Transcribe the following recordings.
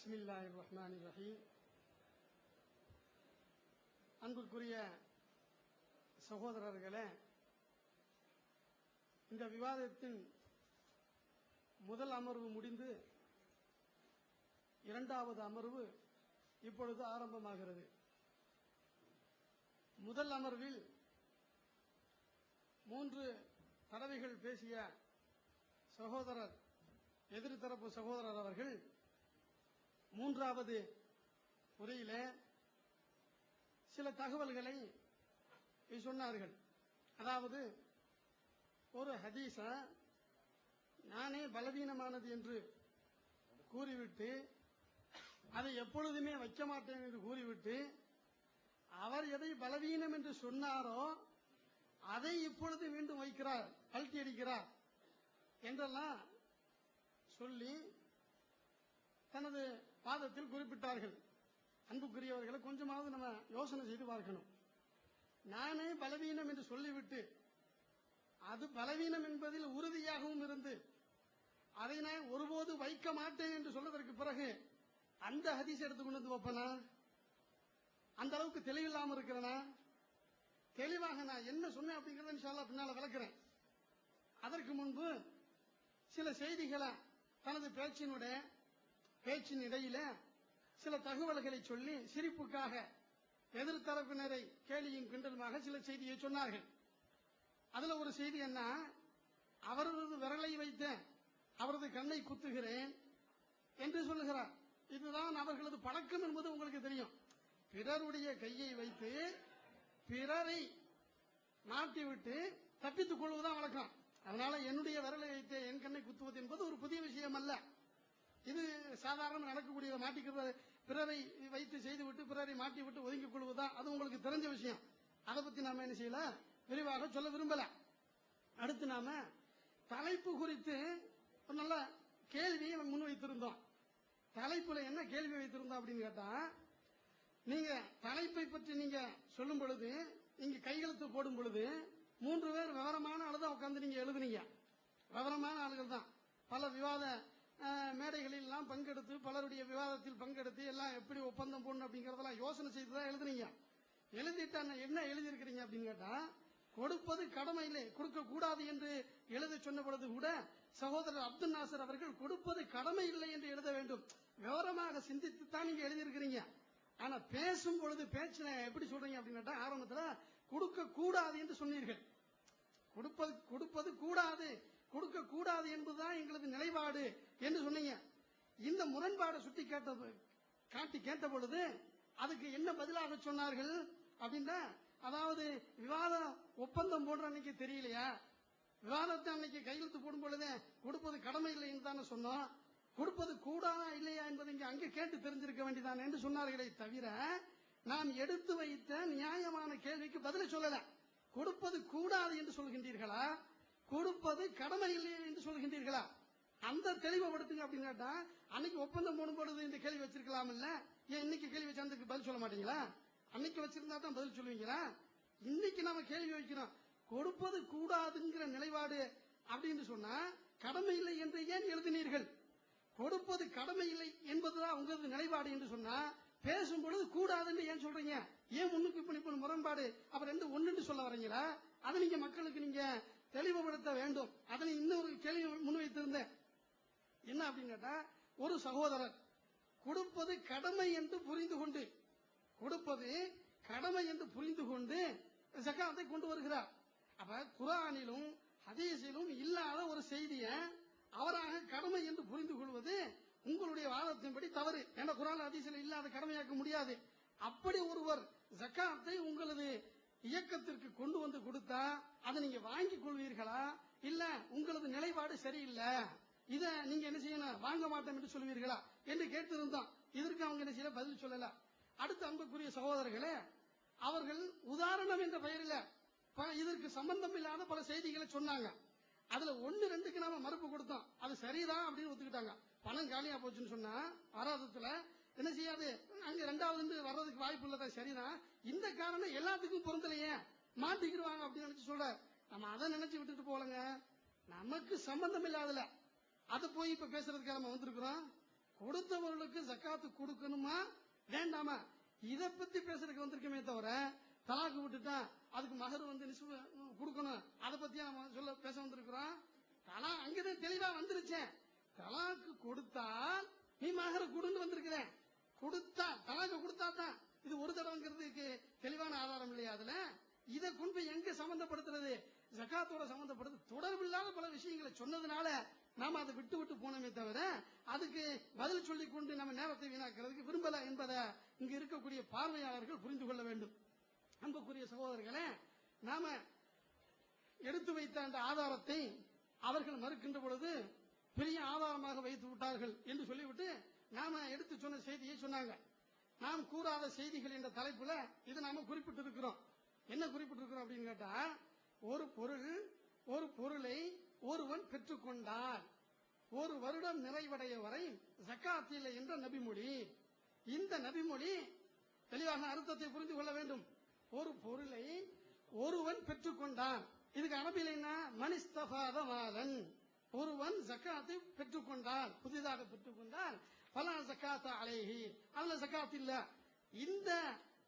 பிஸ்மில்லாஹிர் ரஹ்மானிர் ரஹீம். அன்புக்குரிய சகோதரர்களே, இந்த விவாதத்தின் முதல் அமர்வு முடிந்து இரண்டாவது அமர்வு இப்பொழுது ஆரம்பமாகிறது. முதல் அமர்வில் 3 தடவைகள் பேசிய சகோதரர், எதிர்த்தரப்பு சகோதரர் அவர்கள் மூன்றாவது உரையிலே சில தகவல்களை சொன்னார்கள். அதாவது, ஒரு ஹதீஸ நானே பலவீனமானது என்று கூறிவிட்டு அதை எப்பொழுதுமே வைக்க மாட்டேன் என்று கூறிவிட்டு அவர் எதை பலவீனம் என்று சொன்னாரோ அதை இப்பொழுது மீண்டும் வைக்கிறார், கழட்டி அடிக்கிறார் என்றெல்லாம் சொல்லி தனது வாதத்தில் குறிப்பிட்டார்கள். அன்புக்குரியவர்களை கொஞ்சமாவது நம்ம யோசனை செய்து பார்க்கணும். நானே பலவீனம் என்று சொல்லிவிட்டு அது பலவீனம் என்பதில் உறுதியாகவும் இருந்து அதை நான் ஒருபோது வைக்க மாட்டேன் என்று சொல்வதற்கு பிறகு அந்த ஹதீஸ் எடுத்துக்கொண்டு வந்து வைப்பனா? அந்த அளவுக்கு தெளிவில்லாம இருக்கிறனா? தெளிவாக நான் என்ன சொன்னேன் அப்படிங்கறத இன்ஷா அல்லாஹ் பின்னால விளக்குறேன். அதற்கு முன்பு சில செய்திகளை தனது பேச்சின் இடையில சில தகவல்களை சொல்லி சிரிப்புக்காக எதிர்த்தரப்பினரை கேலியும் கிண்டலுமாக சில செய்தியை சொன்னார்கள். அதுல ஒரு செய்தி என்ன, அவரது விரலை வைத்த அவரது கண்ணை குத்துகிறேன் என்று சொல்லுகிறார். இதுதான் அவர்களது பழக்கம் என்பது உங்களுக்கு தெரியும். பிறருடைய கையை வைத்து பிறரை மாட்டிவிட்டு தப்பித்துக் கொள்வதுதான் வழக்கம். அதனால என்னுடைய விரலை வைத்து என் கண்ணை குத்துவது என்பது ஒரு புதிய விஷயம் அல்ல. இது சாதாரண நடக்கக்கூடிய மாட்டிக்கிறது, பிறரை வைத்து செய்துவிட்டு பிறரை மாட்டி விட்டு ஒதுங்கிக் கொள்வதுதான். அது உங்களுக்கு தெரிஞ்ச விஷயம். அதை பத்தி நாம என்ன செய்யல, விரிவாக சொல்ல விரும்பல. அடுத்து நாம தலைப்பு குறித்து ஒரு நல்ல கேள்வியை முன்வைத்திருந்தோம். தலைப்புல என்ன கேள்வி வைத்திருந்தோம் அப்படின்னு கேட்டா, நீங்க தலைப்பை பற்றி நீங்க சொல்லும் பொழுது, நீங்க கையெழுத்து போடும் பொழுது 3 பேர் விவரமான ஆளுதான் உட்கார்ந்து நீங்க எழுதுனீங்க. விவரமான ஆளுகள் தான். பல விவாத மேடைகளில் எல்லாம் பங்கெடுத்து, பலருடைய விவாதத்தில் பங்கெடுத்து எல்லாம் எப்படி ஒப்பந்தம் போடணும் அப்படிங்கறதெல்லாம் யோசனை செய்துதான் எழுதுனீங்க. எழுதிட்டா என்ன எழுதியிருக்கிறீங்க அப்படின்னு கேட்டா, கொடுப்பது கடமை இல்லை, கொடுக்க கூடாது என்று எழுத சொன்ன பொழுது கூட சகோதரர் அப்துல் நாசர் அவர்கள் கொடுப்பது கடமை இல்லை என்று எழுத வேண்டும், விவரமாக சிந்தித்து தான் நீங்க எழுதியிருக்கிறீங்க. ஆனா பேசும் பொழுது பேச்சு எப்படி சொல்றீங்க அப்படின்னு கேட்டா, ஆரம்பத்துல கொடுக்க கூடாது என்று சொன்னீர்கள். கொடுப்பது கூடாது, கொடுக்க கூடாது என்பதுதான் எங்களது நிலைப்பாடு என்று சொன்னீங்க. இந்த முரண்பாடை சுட்டி கேட்ட பொழுது அதுக்கு என்ன பதிலாக சொன்னார்கள் அப்படின்னா, அதாவது விவாதம் ஒப்பந்தம் போன்ற அன்னைக்கு தெரியலையா, விவாதத்தை அன்னைக்கு கையெழுத்து போடும் பொழுது கொடுப்பது கடமை இல்லை என்று தானே சொன்னோம், கொடுப்பது கூடாதா இல்லையா என்பதை இங்க அங்கே கேட்டு தெரிஞ்சிருக்க வேண்டியதான் என்று சொன்னார்களே தவிர, நாம் எடுத்து வைத்த நியாயமான கேள்விக்கு பதிலை சொல்லல. கொடுப்பது கூடாது என்று சொல்கின்றீர்களா, கொடுப்பது கடமை இல்லை என்று சொல்கின்றீர்களா? அந்த தெளிவுபடுத்துங்க அப்படின்னு கேட்டா, அன்னைக்கு ஒப்பந்தம் போடும் பொழுது இந்த கேள்வி வச்சிருக்கலாம் இல்ல, ஏன் இன்னைக்கு கேள்வி வச்சு அந்த பதில் சொல்ல மாட்டீங்களா? அன்னைக்கு வச்சிருந்தா தான் பதில் சொல்லுவீங்களா? இன்னைக்கு நாம கேள்வி வைக்கிறோம், கொடுப்பது கூடாதுங்கிற நிலைப்பாடு அப்படின்னு சொன்னா கடமை இல்லை என்று ஏன் எழுதினீர்கள்? கொடுப்பது கடமை இல்லை என்பதுதான் உங்களது நிலைப்பாடு என்று சொன்னா பேசும் பொழுது கூடாதுன்னு ஏன் சொல்றீங்க? ஏன் முன்னுக்கு இப்ப முரண்பாடு? அப்ப 2 ஒன்னு சொல்ல வரீங்களா? அதை நீங்க மக்களுக்கு நீங்க தெளிவுபடுத்த வேண்டும். அதனை இன்னொரு கேள்வி முன்வைத்திருந்தேன். என்ன அப்படின்னு கேட்டா, ஒரு சகோதரர் கொடுப்பது கடமை என்று புரிந்து கொண்டு, கொடுப்பது கடமை என்று புரிந்து கொண்டு ஜகாத்தை கொண்டு வருகிறார். அப்ப குர்ஆனிலும் ஹதீஸிலும் இல்லாத ஒரு செய்தியை அவராக கடமை என்று புரிந்து கொள்வது உங்களுடைய வாதத்தின்படி தவறு. ஏன்னா குர்ஆன் ஹதீஸில் இல்லாத கடமையாக்க முடியாது. அப்படி ஒருவர் ஜகாத்தை உங்களது இயக்கத்திற்கு கொண்டு வந்து கொடுத்தா அதை நீங்க வாங்கிக் கொள்வீர்களா, இல்ல உங்களது நிலைப்பாடு சரியில்லை, இத நீங்க என்ன செய்யணும், வாங்க மாட்டோம் என்று சொல்வீர்களா என்று கேட்டிருந்தோம். இதற்கு அவங்க என்ன செய்யல, பதில் சொல்லல. அடுத்து அன்புக்குரிய சகோதரர்களே, அவர்கள் உதாரணம் என்ற பெயரில் இதற்கு சம்பந்தம் இல்லாத பல செய்திகளை சொன்னாங்க. அதுல 1, 2க்கு நாம மறுப்பு கொடுத்தோம். அது சரிதான் அப்படின்னு ஒத்துக்கிட்டாங்க. பணம் காலியா போச்சுன்னு சொன்னா வராதத்துல என்ன செய்யாது, அங்க 2வது வர்றதுக்கு வாய்ப்பு இல்லதான், சரிதான். இந்த காரணம் எல்லாத்துக்கும் பொருந்தலையே, மாட்டிக்கிடுவாங்க அப்படின்னு நினைச்சு சொல்ற. நம்ம அதை நினைச்சு விட்டுட்டு போலங்க, நமக்கு சம்பந்தம் இல்லாதல அதை போய் இப்ப பேசுறதுக்காக நம்ம வந்திருக்கிறோம். கொடுத்தவர்களுக்கு ஜக்காத்து கொடுக்கணுமா வேண்டாமா இத பத்தி பேசுறதுக்கு வந்திருக்கமே தவிர தலாக்கு விட்டுட்டா அதுக்கு மகர் கொடுக்கணும் அதை பத்தியா நம்ம சொல்ல பேச வந்திருக்கிறோம். தலா அங்கதான் தெளிவா வந்துருச்சேன். தலாக்கு கொடுத்தால் நீ மகர கொடுன்னு வந்திருக்கிறேன். கொடுத்தா தலாக்கு கொடுத்தா தான் இது ஒரு தடவைங்கிறதுக்கு தெளிவான ஆதாரம் இல்லையா? அதுல இதை கொண்டு போய் எங்க சம்பந்தப்படுத்துறது? ஜகாத்தோட சம்பந்தப்படுது தொடர்பில்லாத பல விஷயங்களை சொன்னதுனால நாம அதை விட்டு விட்டு போனோமே தவிர அதுக்கு பதில் சொல்லிக் கொண்டு நம்ம நேரத்தை வீணாக்கிறதுக்கு விரும்பல என்பதை இங்க இருக்கக்கூடிய பார்வையாளர்கள் புரிந்து கொள்ள வேண்டும். அன்புக்குரிய சகோதரர்களே, நாம எடுத்து வைத்த அந்த ஆதாரத்தை அவர்கள் மறுக்கின்ற பொழுது பெரிய ஆதாரமாக வைத்து விட்டார்கள் என்று சொல்லிவிட்டு நாம எடுத்து சொன்ன செய்தியை சொன்னாங்க. நாம் கூறாத செய்திகள் என்ற தலைப்புல இது நாம குறிப்பிட்டு இருக்கிறோம். என்ன குறிப்பிட்டிருக்கிறோம் அப்படின்னு கேட்டா, ஒரு பொருளை ஒருவன் பெற்றுக்கொண்டால் ஒரு வருடம் நிறைவடைய வரை ஜக்காத் இல்லை என்ற நபிமொழி. இந்த நபிமொழி தெளிவான அர்த்தத்தை புரிந்து கொள்ள வேண்டும். ஒரு பொருளை ஒருவன் பெற்றுக்கொண்டான், இதுக்கு அரபியில் என்ன? மனிஸ்தபாத மாலன், ஒருவன் ஜக்காத்தை பெற்றுக்கொண்டால், புதிதாக பெற்றுக்கொண்டால் பலா ஜக்காத்த அலைஹி, அதுல ஜக்காத் இல்ல. இந்த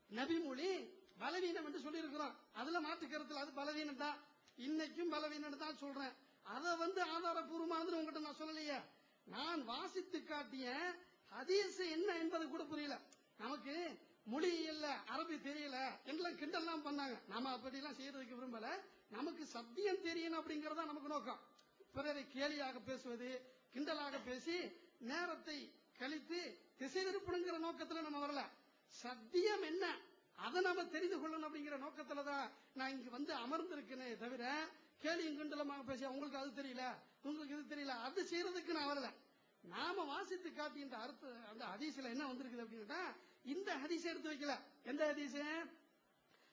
நபிமொழி பலவீனம் என்று சொல்லி இருக்கிறோம். அதுல மாற்று கருத்துல அது பலவீனம் தான், இன்னைக்கும் பலவீனம் தான் சொல்றேன். அதை ஆதாரபூர்வமானது உங்ககிட்ட நான் சொல்லலையே. நான் வாசித்து காட்டிய ஹதீஸ் என்ன என்பது கூட புரியல. நமக்கு மொழி இல்ல, அரபி தெரியல என்றெல்லாம் கிண்டல்லாம் பண்ணாங்க. நாம அப்படிலாம் செய்யறதுக்கு விரும்பல. நமக்கு சத்தியம் தெரியணும் அப்படிங்கறதா நமக்கு நோக்கம். பிறரை கேலியாக பேசுவது, கிண்டலாக பேசி நேரத்தை கழித்து திசை திருப்பணுங்கிற நோக்கத்துல நம்ம வரல. சத்தியம் என்ன அதை நாம தெரிந்து கொள்ளணும் அப்படிங்கிற நோக்கத்துலதான் நான் இங்க வந்து அமர்ந்திருக்கேனே தவிர கேலியும் கிண்டலமாக பேசி உங்களுக்கு அது தெரியல, உங்களுக்கு இது தெரியல, அது செய்யறதுக்கு நான் வரல. நாம வாசித்து காட்டின்ற அர்த்தம் அந்த ஹதீஸ்ல என்ன வந்திருக்குது அப்படின்னா, இந்த ஹதீஸை எடுத்து வைக்கல. எந்த ஹதீஸ்?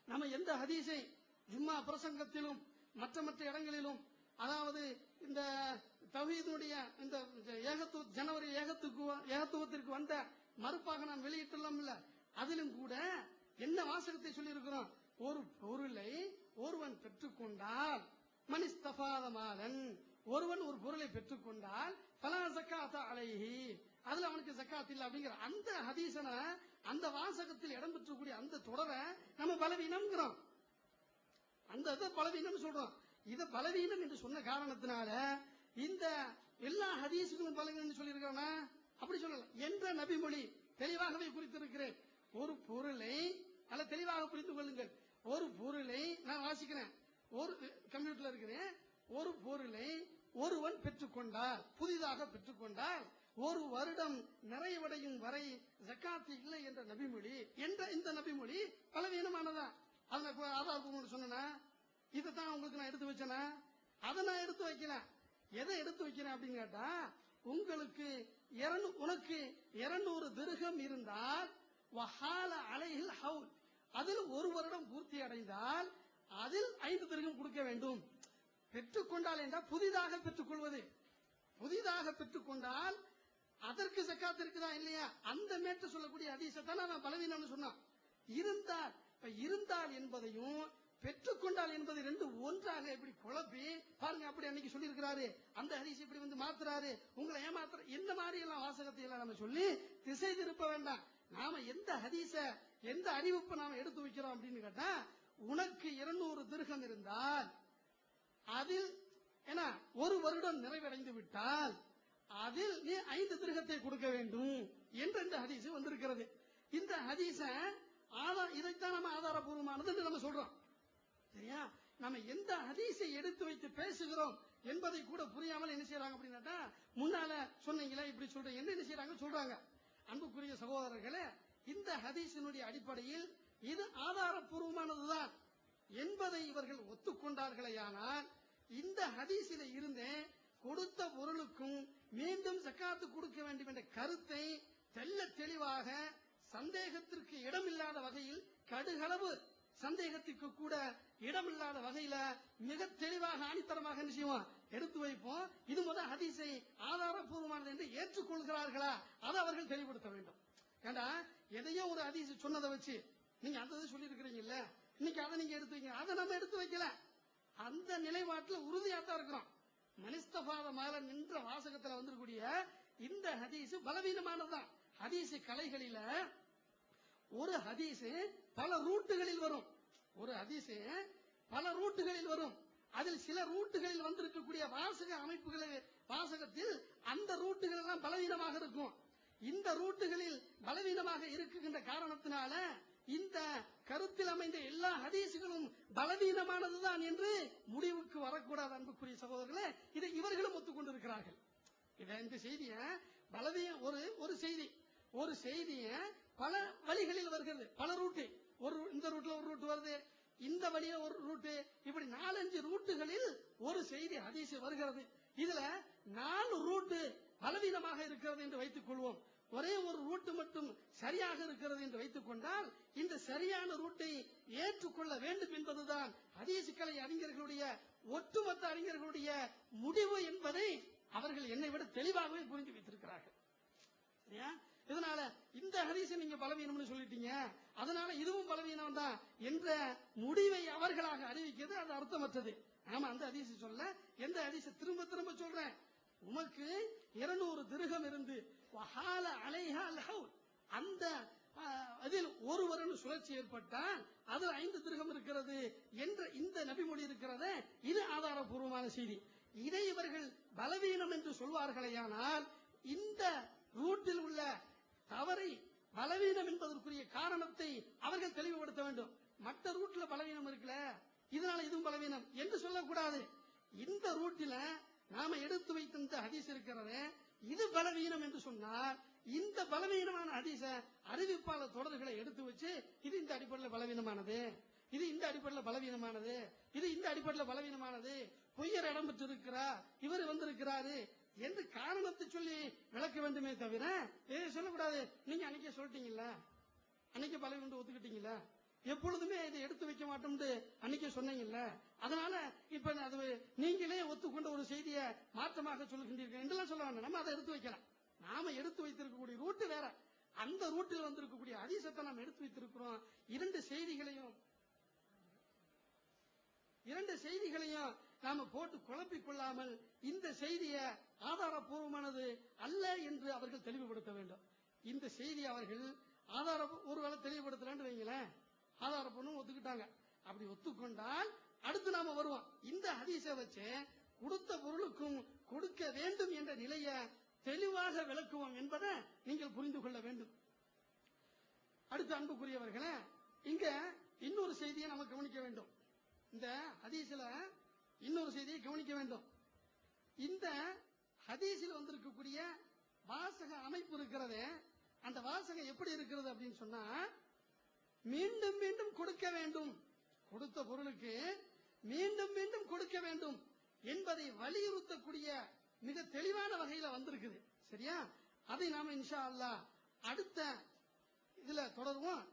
நம்ம எந்த ஹதீஸை ஜும்மா பிரசங்கத்திலும் மற்ற இடங்களிலும், அதாவது இந்த தௌஹீதுடைய இந்த ஜனவரி ஏகத்துவத்திற்கு வந்த மறுப்பாக நாம் வெளியிட்டுள்ளோம் இல்ல, அதிலும் கூட என்ன வாசகத்தை சொல்லி இருக்கிறோம்? ஒரு பொருளை ஒருவன் பெற்றுக்கொண்டால் மனிஸ்தபாத மாலன், ஒருவன் ஒரு பொருளை பெற்றுக்கொண்டால் பலா ஜக்காத்த அலைஹி, அதுல அவனுக்கு ஜக்காத் இல்ல அப்படிங்கிற அந்த ஹதீஸன அந்த வாசகத்தில் இடம் பெற்றக்கூடிய அந்த தொடரை நம்ம பலவீனம்ங்கிறோம். அந்த பலவீனம் சொல்றோம். இத பலவீனம் என்று சொன்ன காரணத்தினால இந்த எல்லா ஹதீஸுகளும் பலவீனம் சொல்லியிருக்கானா? அப்படி சொல்லல. என்ற நபிமொழி தெளிவாகவே குறித்திருக்கிறேன். ஒரு பொருளை நல்ல தெளிவாக புரிந்து கொள்ளுங்கள். ஒரு பொருளை நான் வாசிக்கிறேன், ஒரு கம்ப்யூட்டர்ல இருக்கிறேன். ஒரு பொருளை ஒருவன் பெற்றுக்கொண்டால், புதிதாக பெற்றுக்கொண்டால் ஒரு வருடம் நிறைவடையும் வரை ஜக்காத்து இல்லை என்ற நபிமொழி, என்ற இந்த நபிமொழி பலவீனமானதா? அதை ஆதாரப்பூர்வம் சொன்னா இதைத்தான் உங்களுக்கு நான் எடுத்து வச்சேனா? அதை நான் எடுத்து வைக்கல. எதை எடுத்து வைக்கிறேன் அப்படின்னு கேட்டா, உங்களுக்கு உனக்கு 200 திர்ஹம் இருந்தால் வஹால அலைஹில் ஹவுல், அதில் ஒரு வருடம் பூர்த்தி அடைந்தால் அதில் 5 திர்ஹம் கொடுக்க வேண்டும். பெற்றுக்கொண்டால் என்றால் புதிதாக பெற்றுக்கொள்வது. புதிதாக பெற்றுக்கொண்டால் அதற்கு ஜக்காத் இருக்குதா இல்லையா? அந்த மேற்று சொல்லக்கூடிய ஹதீஸை நான் பலவீனம்னு சொன்னான். இருந்தால் என்பதையும் பெற்றுக்கொண்டால் என்பது ரெண்டு ஒன்றாக எப்படி குழப்பி பாருங்க. அப்படி அன்னைக்கு சொல்லி இருக்கிறாரு, அந்த ஹதீஸ் இப்படி வந்து மாத்துறாரு, உங்களை ஏமாத்துற, இந்த மாதிரி எல்லாம் வாசகத்தை எல்லாம் நம்ம சொல்லி திசை திருப்ப வேண்டாம். நாம எந்த ஹதீஸ எந்த அறிவிப்பை நாம எடுத்து வைக்கிறோம் அப்படின்னு கேட்டா, உனக்கு 200 திர்ஹம் இருந்தால் அதில் ஏன்னா ஒரு வருடம் நிறைவடைந்து விட்டால் அதில் நீ 5 திர்ஹத்தை கொடுக்க வேண்டும் என்று இந்த ஹதீஸ் வந்திருக்கிறது. இந்த ஹதீஸ இதைத்தான் நம்ம ஆதாரபூர்வமானது என்று நம்ம சொல்றோம். சரியா? நம்ம எந்த ஹதீஸை எடுத்து வைத்து பேசுகிறோம் என்பதை கூட புரியாமல் என்ன செய்யறாங்க அப்படின்னா, முன்னால சொன்னீங்களே இப்படி சொல்றீங்க என்ன செய்யறாங்க சொல்றாங்க. அன்புக்குரிய சகோதரர்களே, இந்த ஹதீஸினுடைய அடிப்படையில் இது ஆதாரபூர்வமானதுதான் என்பதை இவர்கள் ஒத்துக்கொண்டார்களேயானால், இந்த ஹதீஸில இருந்தே கொடுத்த பொருளுக்கும் மீண்டும் ஜக்காத்து கொடுக்க வேண்டும் என்ற கருத்தை தெல்ல தெளிவாக சந்தேகத்திற்கு இடமில்லாத வகையில், கடுகளவு சந்தேகத்திற்கு கூட இடமில்லாத வகையில மிக தெளிவாக ஆணித்தரமாக என்ன செய்வோம் எடுத்து வைப்போம். இது முதல் ஹதீஸை ஆதாரபூர்வமானது என்று ஏற்றுக்கொள்கிறார்களா அதை அவர்கள் தெளிவுபடுத்த வேண்டும். ஏண்டா எதையோ ஒரு ஹதீஸ் சொன்னதை வச்சு நீங்க அந்த சொல்லி இருக்கிறீங்கல்ல, இன்னைக்கு அதை நீங்க எடுத்து வைங்க, அதை நம்ம எடுத்து வைக்கல. அந்த நிலைப்பாட்டில் உறுதியாத்தான் இருக்கிறோம். மனிஸ்தபாத மால நின்ற வாசகத்துல வந்திருக்கூடிய இந்த ஹதீஸ் பலவீனமானதுதான். ஹதீஸ் கலைகளில ஒரு ஹதீஸ் பல ரூட்டுகளில் வரும். ஒரு ஹதீஸ் பல ரூட்டுகளில் வரும். அதில் சில ரூட்டுகளில் வந்திருக்கக்கூடிய வாசக அமைப்புகளை வாசகத்தில் அந்த ரூட்டுகள் எல்லாம் பலவீனமாக இருக்கும். இந்த ரூட்டுகளில் பலவீனமாக இருக்கின்ற காரணத்தினால இந்த கருத்தில் அமைந்த எல்லா ஹதீசுகளும் பலவீனமானதுதான் என்று முடிவுக்கு வரக்கூடாது. அன்புக்குரிய சகோதரர்களே, இதை இவர்களும் ஒத்துக்கொண்டிருக்கிறார்கள். இந்த செய்திய ஒரு செய்திய பல வழிகளில் வருகிறது. பல ரூட்டு, இந்த ரூட்ல ஒரு ரூட் வருது, இந்த வழியில ஒரு ரூட்டு, இப்படி 4-5 ரூட்டுகளில் ஒரு செய்தி ஹதீஸ் வருகிறது. இதுல 4 ரூட்டு பலவீனமாக இருக்கிறது என்று வைத்துக் கொள்வோம். ஒரே ஒரு ரூட்டு மட்டும் சரியாக இருக்கிறது என்று வைத்துக் கொண்டால் இந்த சரியான ரூட்டை ஏற்றுக்கொள்ள வேண்டும் என்பதுதான் ஹதீஸ் கலை அறிஞர்களுடைய ஒட்டுமொத்த அறிஞர்களுடைய முடிவு என்பதை அவர்கள் என்னை விட தெளிவாகவே புரிந்து வைத்திருக்கிறார்கள். இதனால இந்த ஹதீஸை நீங்க பலவீனம்னு சொல்லிட்டீங்க, அதனால இதுவும் பலவீனம் தான் என்ற முடிவை அவர்களாக அறிவிக்கிறது அது அர்த்தமற்றது. நாம அந்த ஹதீஸ் சொல்ல, எந்த ஹதீஸை திரும்ப திரும்ப சொல்றேன், உமக்கு 200 திர்ஹம் இருந்து வஹால அலைஹா லஹவ், அந்த அதில் ஒருவரின் சுழற்சி ஏற்பட்டால் அது 5 திர்ஹம் இருக்கிறது என்ற இந்த நபிமொழி இருக்கிறது. இது ஆதாரபூர்வமான செய்தி. இதை இவர்கள் பலவீனம் என்று சொல்வார்களேயானால் இந்த ரூட்டில் உள்ள தவறை பலவீனம் என்பதற்குரிய காரணத்தை அவர்கள் தெளிவுபடுத்த வேண்டும். மற்ற ரூட்ல பலவீனம் இருக்குல்ல, இதனால இதுவும் பலவீனம் என்று சொல்லக்கூடாது. இந்த ரூட்டில நாம எடுத்து வைத்த இந்த ஹதீஸ் இருக்கிறது, இது பலவீனம் என்று சொன்னால் இந்த பலவீனமான ஹதீஸ அறிவிப்பாளர் தொடர்களை எடுத்து வச்சு இது இந்த அடிப்படையில் பலவீனமானது, இது இந்த அடிப்படையில் பலவீனமானது, இது இந்த அடிப்படையில் பலவீனமானது, பொய்யர் இடம் பெற்று இருக்கிறார், இவர் வந்திருக்கிறாரு என்று காரணத்தை சொல்லி விளக்க வேண்டுமே தவிர இதை சொல்லக்கூடாது. நீங்க அன்னைக்கே சொல்லிட்டீங்கல்ல, அன்னைக்கு பலவீனம் ஒத்துக்கிட்டீங்களா, எப்பொழுதுமே இதை எடுத்து வைக்க மாட்டோம் அன்னைக்கே சொன்னீங்கல்ல, அதனால இப்ப அது நீங்களே ஒத்துக்கொண்ட ஒரு செய்தியை மாற்றமாக சொல்லுகின்றீர்கள் என்றெல்லாம் சொல்ல வேண்டாம். நம்ம அதை எடுத்து வைக்கலாம். நாம எடுத்து வைத்திருக்கக்கூடிய ரூட்டு வேற, அந்த ரூட்டில் வந்திருக்கக்கூடிய ஹதீஸத்தை நாம் எடுத்து வைத்திருக்கிறோம். இரண்டு செய்திகளையும் நாம போட்டு குழப்பிக் கொள்ளாமல் இந்த செய்தியை ஆதாரபூர்வமானது அல்ல என்று அவர்கள் தெளிவுபடுத்த வேண்டும். இந்த செய்தி அவர்கள் ஒருவேளை தெளிவுபடுத்தலான்னு வைங்களேன், ஆதாரப்பூர்வம் ஒத்துக்கிட்டாங்க. அப்படி ஒத்துக்கொண்டால் அடுத்து நாம வருவோம். இந்த ஹதீஸை வச்சு கொடுத்த பொருளுக்கும் கொடுக்க வேண்டும் என்ற நிலையை தெளிவாக விளக்குவோம் என்பதை நீங்கள் புரிந்து கொள்ள வேண்டும். அடுத்து அன்புக்குரியவர்களே, இங்க இன்னொரு செய்தியை நம்ம கவனிக்க வேண்டும். இந்த ஹதீஸ்ல இன்னொரு செய்தியை கவனிக்க வேண்டும். இந்த ஹதீஸில் வந்திருக்கக்கூடிய வாசக அமைப்பு இருக்கிறது, அந்த வாசகம் எப்படி இருக்கிறது அப்படின்னு சொன்னா, மீண்டும் மீண்டும் கொடுக்க வேண்டும், கொடுத்த பொருளுக்கு மீண்டும் மீண்டும் கொடுக்க வேண்டும் என்பதை வலியுறுத்தக்கூடிய மிக தெளிவான வகையில வந்திருக்குது. சரியா? அதை நாம இன்ஷா அல்லாஹ் அடுத்த இதுல தொடருவோம்.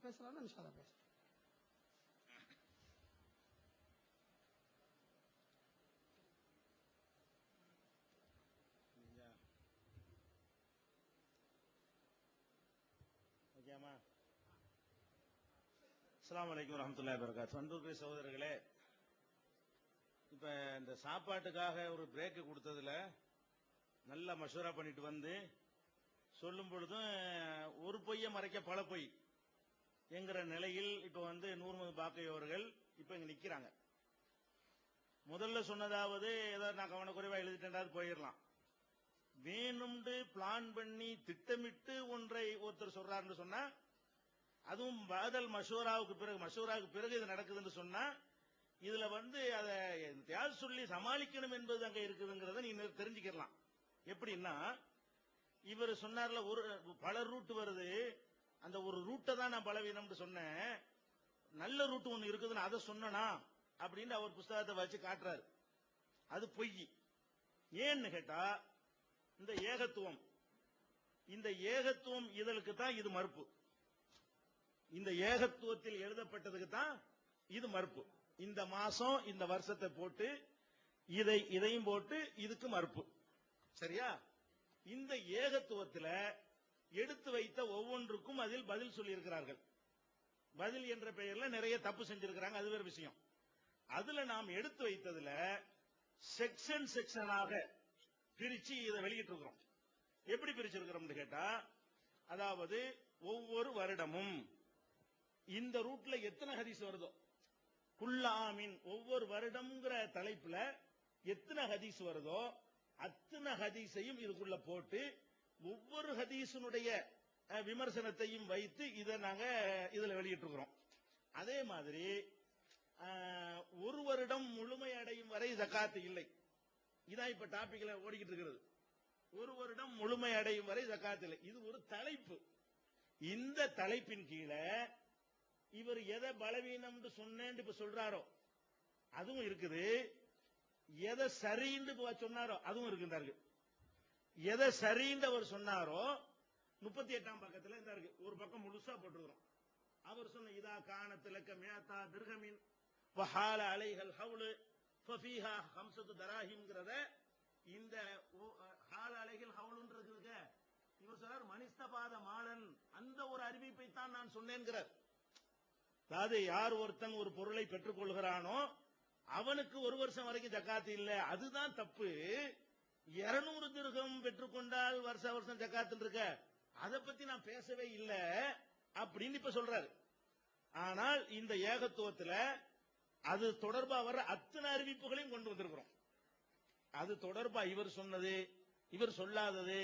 பேசலாம் இன்ஷா அல்லாஹ் பேசலாம். அஸ்ஸலாமு அலைக்கும் வரஹ்மத்துல்லாஹி வபரகாத்துஹு. அன்புக்குரிய சகோதரர்களே, இப்ப இந்த சாப்பாட்டுக்காக ஒரு பிரேக் கொடுத்ததுல நல்ல மஷூரா பண்ணிட்டு வந்து சொல்லும் பொழுதும் ஒரு பொய்யை மறைக்க பல பொய் என்கிற நிலையில் இப்ப வந்து நூர் முகமது பாக்கவி அவர்கள் இப்ப இங்க நிக்கிறாங்க. முதல்ல சொன்னதாவது ஏதோ நான் கவனக்குறைவா எழுதிட்டேன் போயிடலாம். வேணும்னு பிளான் பண்ணி திட்டமிட்டு ஒன்றை ஒருத்தர் சொல்றாருன்னு சொன்னா, அதுவும் பாதல் மஷூராவுக்கு பிறகு இது நடக்குதுன்னு சொன்னா, இதுல வந்து அதை யார் சொல்லி சமாளிக்கணும் என்பது அங்க இருக்குதுங்கிறத நீங்க தெரிஞ்சுக்கலாம். எப்படின்னா, இவர் சொன்னார்ல பல ரூட் வருது, அந்த ஒரு ரூட்டை தான் நான் பலவீனம்னு சொன்னேன், நல்ல ரூட் ஒண்ணு இருக்குதுன்னு அதை சொன்னா அப்படின்னு அவர் புஸ்தகத்தை வச்சு காட்டுறாரு. அது பொய். ஏன்னு கேட்டா, இந்த ஏகத்துவம் இதழுக்கு தான் இது மறுப்பு. இந்த ஏகத்துவத்தில் எழுதப்பட்டதுக்கு தான் இது மறுப்பு. இந்த மாசம் இந்த வருஷத்தை போட்டு இதையும் போட்டு இதுக்கு மறுப்பு. சரியா? இந்த ஏகத்துவத்தில் எடுத்து வைத்த ஒவ்வொன்றுக்கும் அதில் பதில் சொல்லி இருக்கிறார்கள். பதில் என்ற பெயர்ல நிறைய தப்பு செஞ்சிருக்கிறாங்க, அது வேற விஷயம். அதுல நாம் எடுத்து வைத்ததுல செக்ஷனாக பிரிச்சு இதை வெளியிட்டு இருக்கிறோம். எப்படி பிரிச்சிருக்கிறோம்னு கேட்டா, அதாவது ஒவ்வொரு வருடமும் இந்த ரூட்ல எத்தனை ஹதீஸ் வருதோ, குல்லாமின் ஒவ்வொரு வருடம்ங்கிற தலைப்புல எத்தனை ஹதீஸ் வருதோ அத்தனை ஹதீஸையும் இதுக்குள்ள போட்டு ஒவ்வொரு ஹதீஸினுடைய விமர்சனத்தையும் வைத்து இதை நாங்க இதுல வெளியிட்டு இருக்கிறோம். அதே மாதிரி ஒரு வருடம் முழுமையடையும் வரை ஜகாத் இல்லை. இதான் இப்ப டாபிக்ல ஓடிக்கிட்டு இருக்கிறது. ஒரு வருடம் முழுமையடையும் வரை ஜகாத் இல்லை. இது ஒரு தலைப்பு. இந்த தலைப்பின் கீழே இவர் எதை பலவீனம் சொன்னேன்னு இப்ப சொல்றாரோ அதுவும் இருக்குது, எதை சரின்னு சொன்னாரோ அதுவும் இருக்குந்தாரு. எதை சரின்னு அவர் சொன்னாரோ 38ஆம் பக்கத்துல இந்த இருக்கு. ஒரு பக்கம் முழுசா போட்டுக்கிறோம். அவர் சொன்ன இதா கானத்திலக்க மேத்தா திர்ஹமின் வஹால அலைஹல் ஹவுலு ஃபஃபீஹா ஹம்சத்து தராஹிம்ங்கறத இந்த ஹால அலைஹல் ஹவுலுன்றதுக்கு இவர் சொல்றார் மனிஸ்தபாத மாலன், அந்த ஒரு அறிவிப்பை தான் நான் சொன்னேன்கிறார். அதாவது யார் ஒருத்தன் ஒரு பொருளை பெற்றுக் கொள்கிறானோ அவனுக்கு ஒரு வருஷம் வரைக்கும் ஜக்காத்து இல்ல, அதுதான் தப்பு. 200 திர்ஹம் பெற்றுக்கொண்டால் வருஷம் ஜக்காத்து இருக்க, அதை பத்தி நான் பேசவே இல்லை அப்படின்னு இப்ப சொல்றாரு. ஆனால் இந்த ஏகத்துவத்துல அது தொடர்பா வர அத்தனை அறிவிப்புகளையும் கொண்டு வந்திருக்கிறோம். அது தொடர்பா இவர் சொன்னது இவர் சொல்லாதது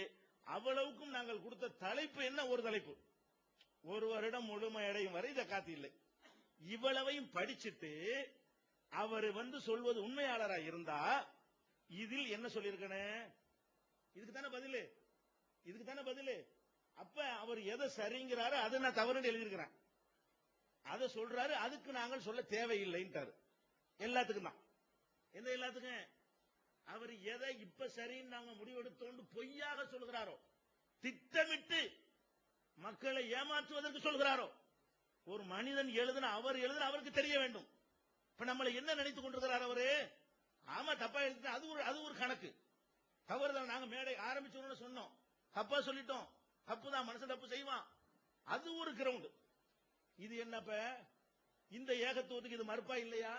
அவ்வளவுக்கும் நாங்கள் கொடுத்த தலைப்பு என்ன? ஒரு தலைப்பு, ஒரு வருடம் முழுமையடையும் வரை ஜக்காத்து இல்லை. இவ்வளவையும் படிச்சுட்டு அவர் சொல்வது உண்மையாளராக இருந்தா இதில் என்ன சொல்லியிருக்கணும்? இதுக்கு தானே பதில், இதுக்கு தானே பதில். அப்ப அவர் எதை சரிங்கிறாரு அதை நான் தவறுன்னு எழுதியிருக்கிறேன், அதை சொல்றாரு, அதுக்கு நாங்கள் சொல்ல தேவையில்லைன்ட்டாரு. எல்லாத்துக்கும் தான். எந்த எல்லாத்துக்கும்? அவர் எதை இப்ப சரின்னு நாங்க முடிவெடுத்தோண்டு பொய்யாக சொல்கிறாரோ, திட்டமிட்டு மக்களை ஏமாற்றுவதற்கு சொல்கிறாரோ, ஒரு மனிதன் எழுதுன அவருக்கு தெரிய வேண்டும். இப்ப நம்மளை என்ன நினைத்துக் கொண்டிருக்கிறார் அவரு? ஆமா தப்பா எழுதிட்டு அது ஒரு கணக்கு தவறுதான். நாங்க மேடை ஆரம்பிச்சோன்னு சொன்னோம், தப்பா சொல்லிட்டோம், தப்புதான், மனுஷன் தப்பு செய்வான், அது ஒரு கிரவுண்ட். இது என்னப்ப இந்த ஏகத்துவத்துக்கு இது மறுப்பா இல்லையா?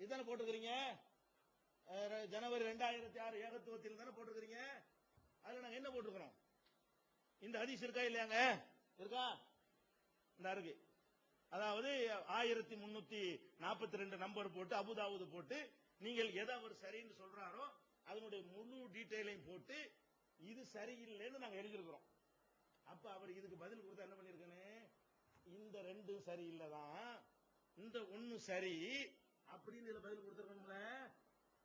இதுதானே போட்டுக்கிறீங்க. ஜனவரி 2006 ஏகத்துவத்தில் தானே போட்டுக்கிறீங்க. அதுல நாங்க என்ன போட்டுக்கிறோம்? இந்த ஹதீஸ் இருக்கா இல்லையாங்க? இருக்கா? இந்த இருக்கு. அதாவது 1342 நம்பர் போட்டு அபுதாவுது போட்டு நீங்கள் எதை அவர் சரின்னு சொல்றாரோ அதனுடைய முழு டீடைலையும் போட்டு இது சரியில்லைன்னு நாங்க எழுதியிருக்கிறோம். அப்ப அவர் இதுக்கு பதில் கொடுத்தா என்ன பண்ணிருக்கணும்? இந்த ரெண்டும் சரியில்லைதான், இந்த ஒண்ணு சரி அப்படின்னு இதுல பதில் கொடுத்திருக்கணும்ல.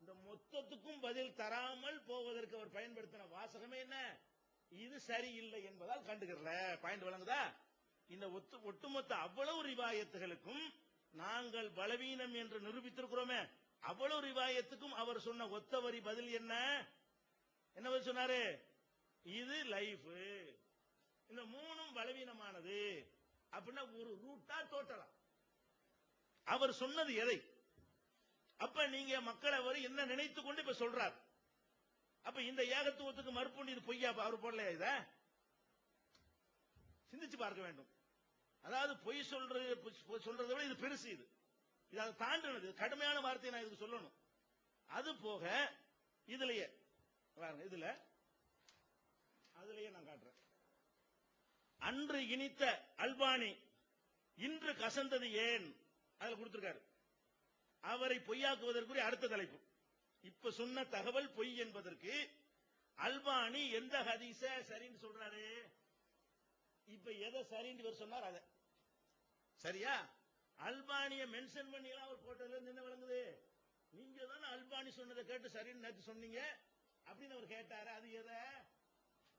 இந்த மொத்தத்துக்கும் பதில் தராமல் போவதற்கு அவர் பயன்படுத்தின வாசகமே என்ன? இது சரியில்லை என்பதால் கண்டுக்கிறல. பாயிண்ட் வழங்குதா? இந்த ஒட்டுமொத்த அவ்வளவு ரிவாயத்துகளுக்கும் நாங்கள் பலவீனம் என்று நிரூபித்திருக்கிறோமே, அவ்வளவு ரிவாயத்துக்கும் அவர் சொன்ன ஒத்த வரி பதில் என்ன? என்ன பதில் சொன்னாரு? இது லைஃப், இந்த மூணும் பலவீனமானது அப்படின்னா ஒரு ரூட்டா டோட்டலா அவர் சொன்னது எதை? அப்ப நீங்க மக்களை அவர் என்ன நினைத்துக் கொண்டு இப்ப சொல்றார். அப்ப இந்த ஏகத்துவத்துக்கு மறுப்பு இது பொய்யா? அவர் போடலையா? இத சிந்திச்சு பார்க்க வேண்டும். அதாவது பொய் சொல்றதை விட இது பெருசு. இது அதை தாண்டினது, கடுமையான வார்த்தையை நான் இதுக்கு சொல்லணும். அது போக இதுலயே நான் காட்டுறேன். அன்று இனித்த அல்பானி இன்று கசந்தது ஏன்? அதுல கொடுத்திருக்காரு. அவரை பொய்யாக்குவதற்குரிய அடுத்த தலைப்பு. இப்ப சொன்ன தகவல் பொய் என்பதற்கு அல்பானி எந்த ஹதீஸ சரின்னு சொல்றாரு? இப்ப எதை சரின்னு இவர் சொன்னார் அத சரியா? அல்பானிய மென்ஷன் பண்ணி எல்லாம் அவர் போட்டதுல இருந்து என்ன விளங்குது? நீங்க தானே அல்பானி சொன்னதை கேட்டு சரின்னு நேற்று சொன்னீங்க அப்படின்னு அவர் கேட்டாரு. அது எதை?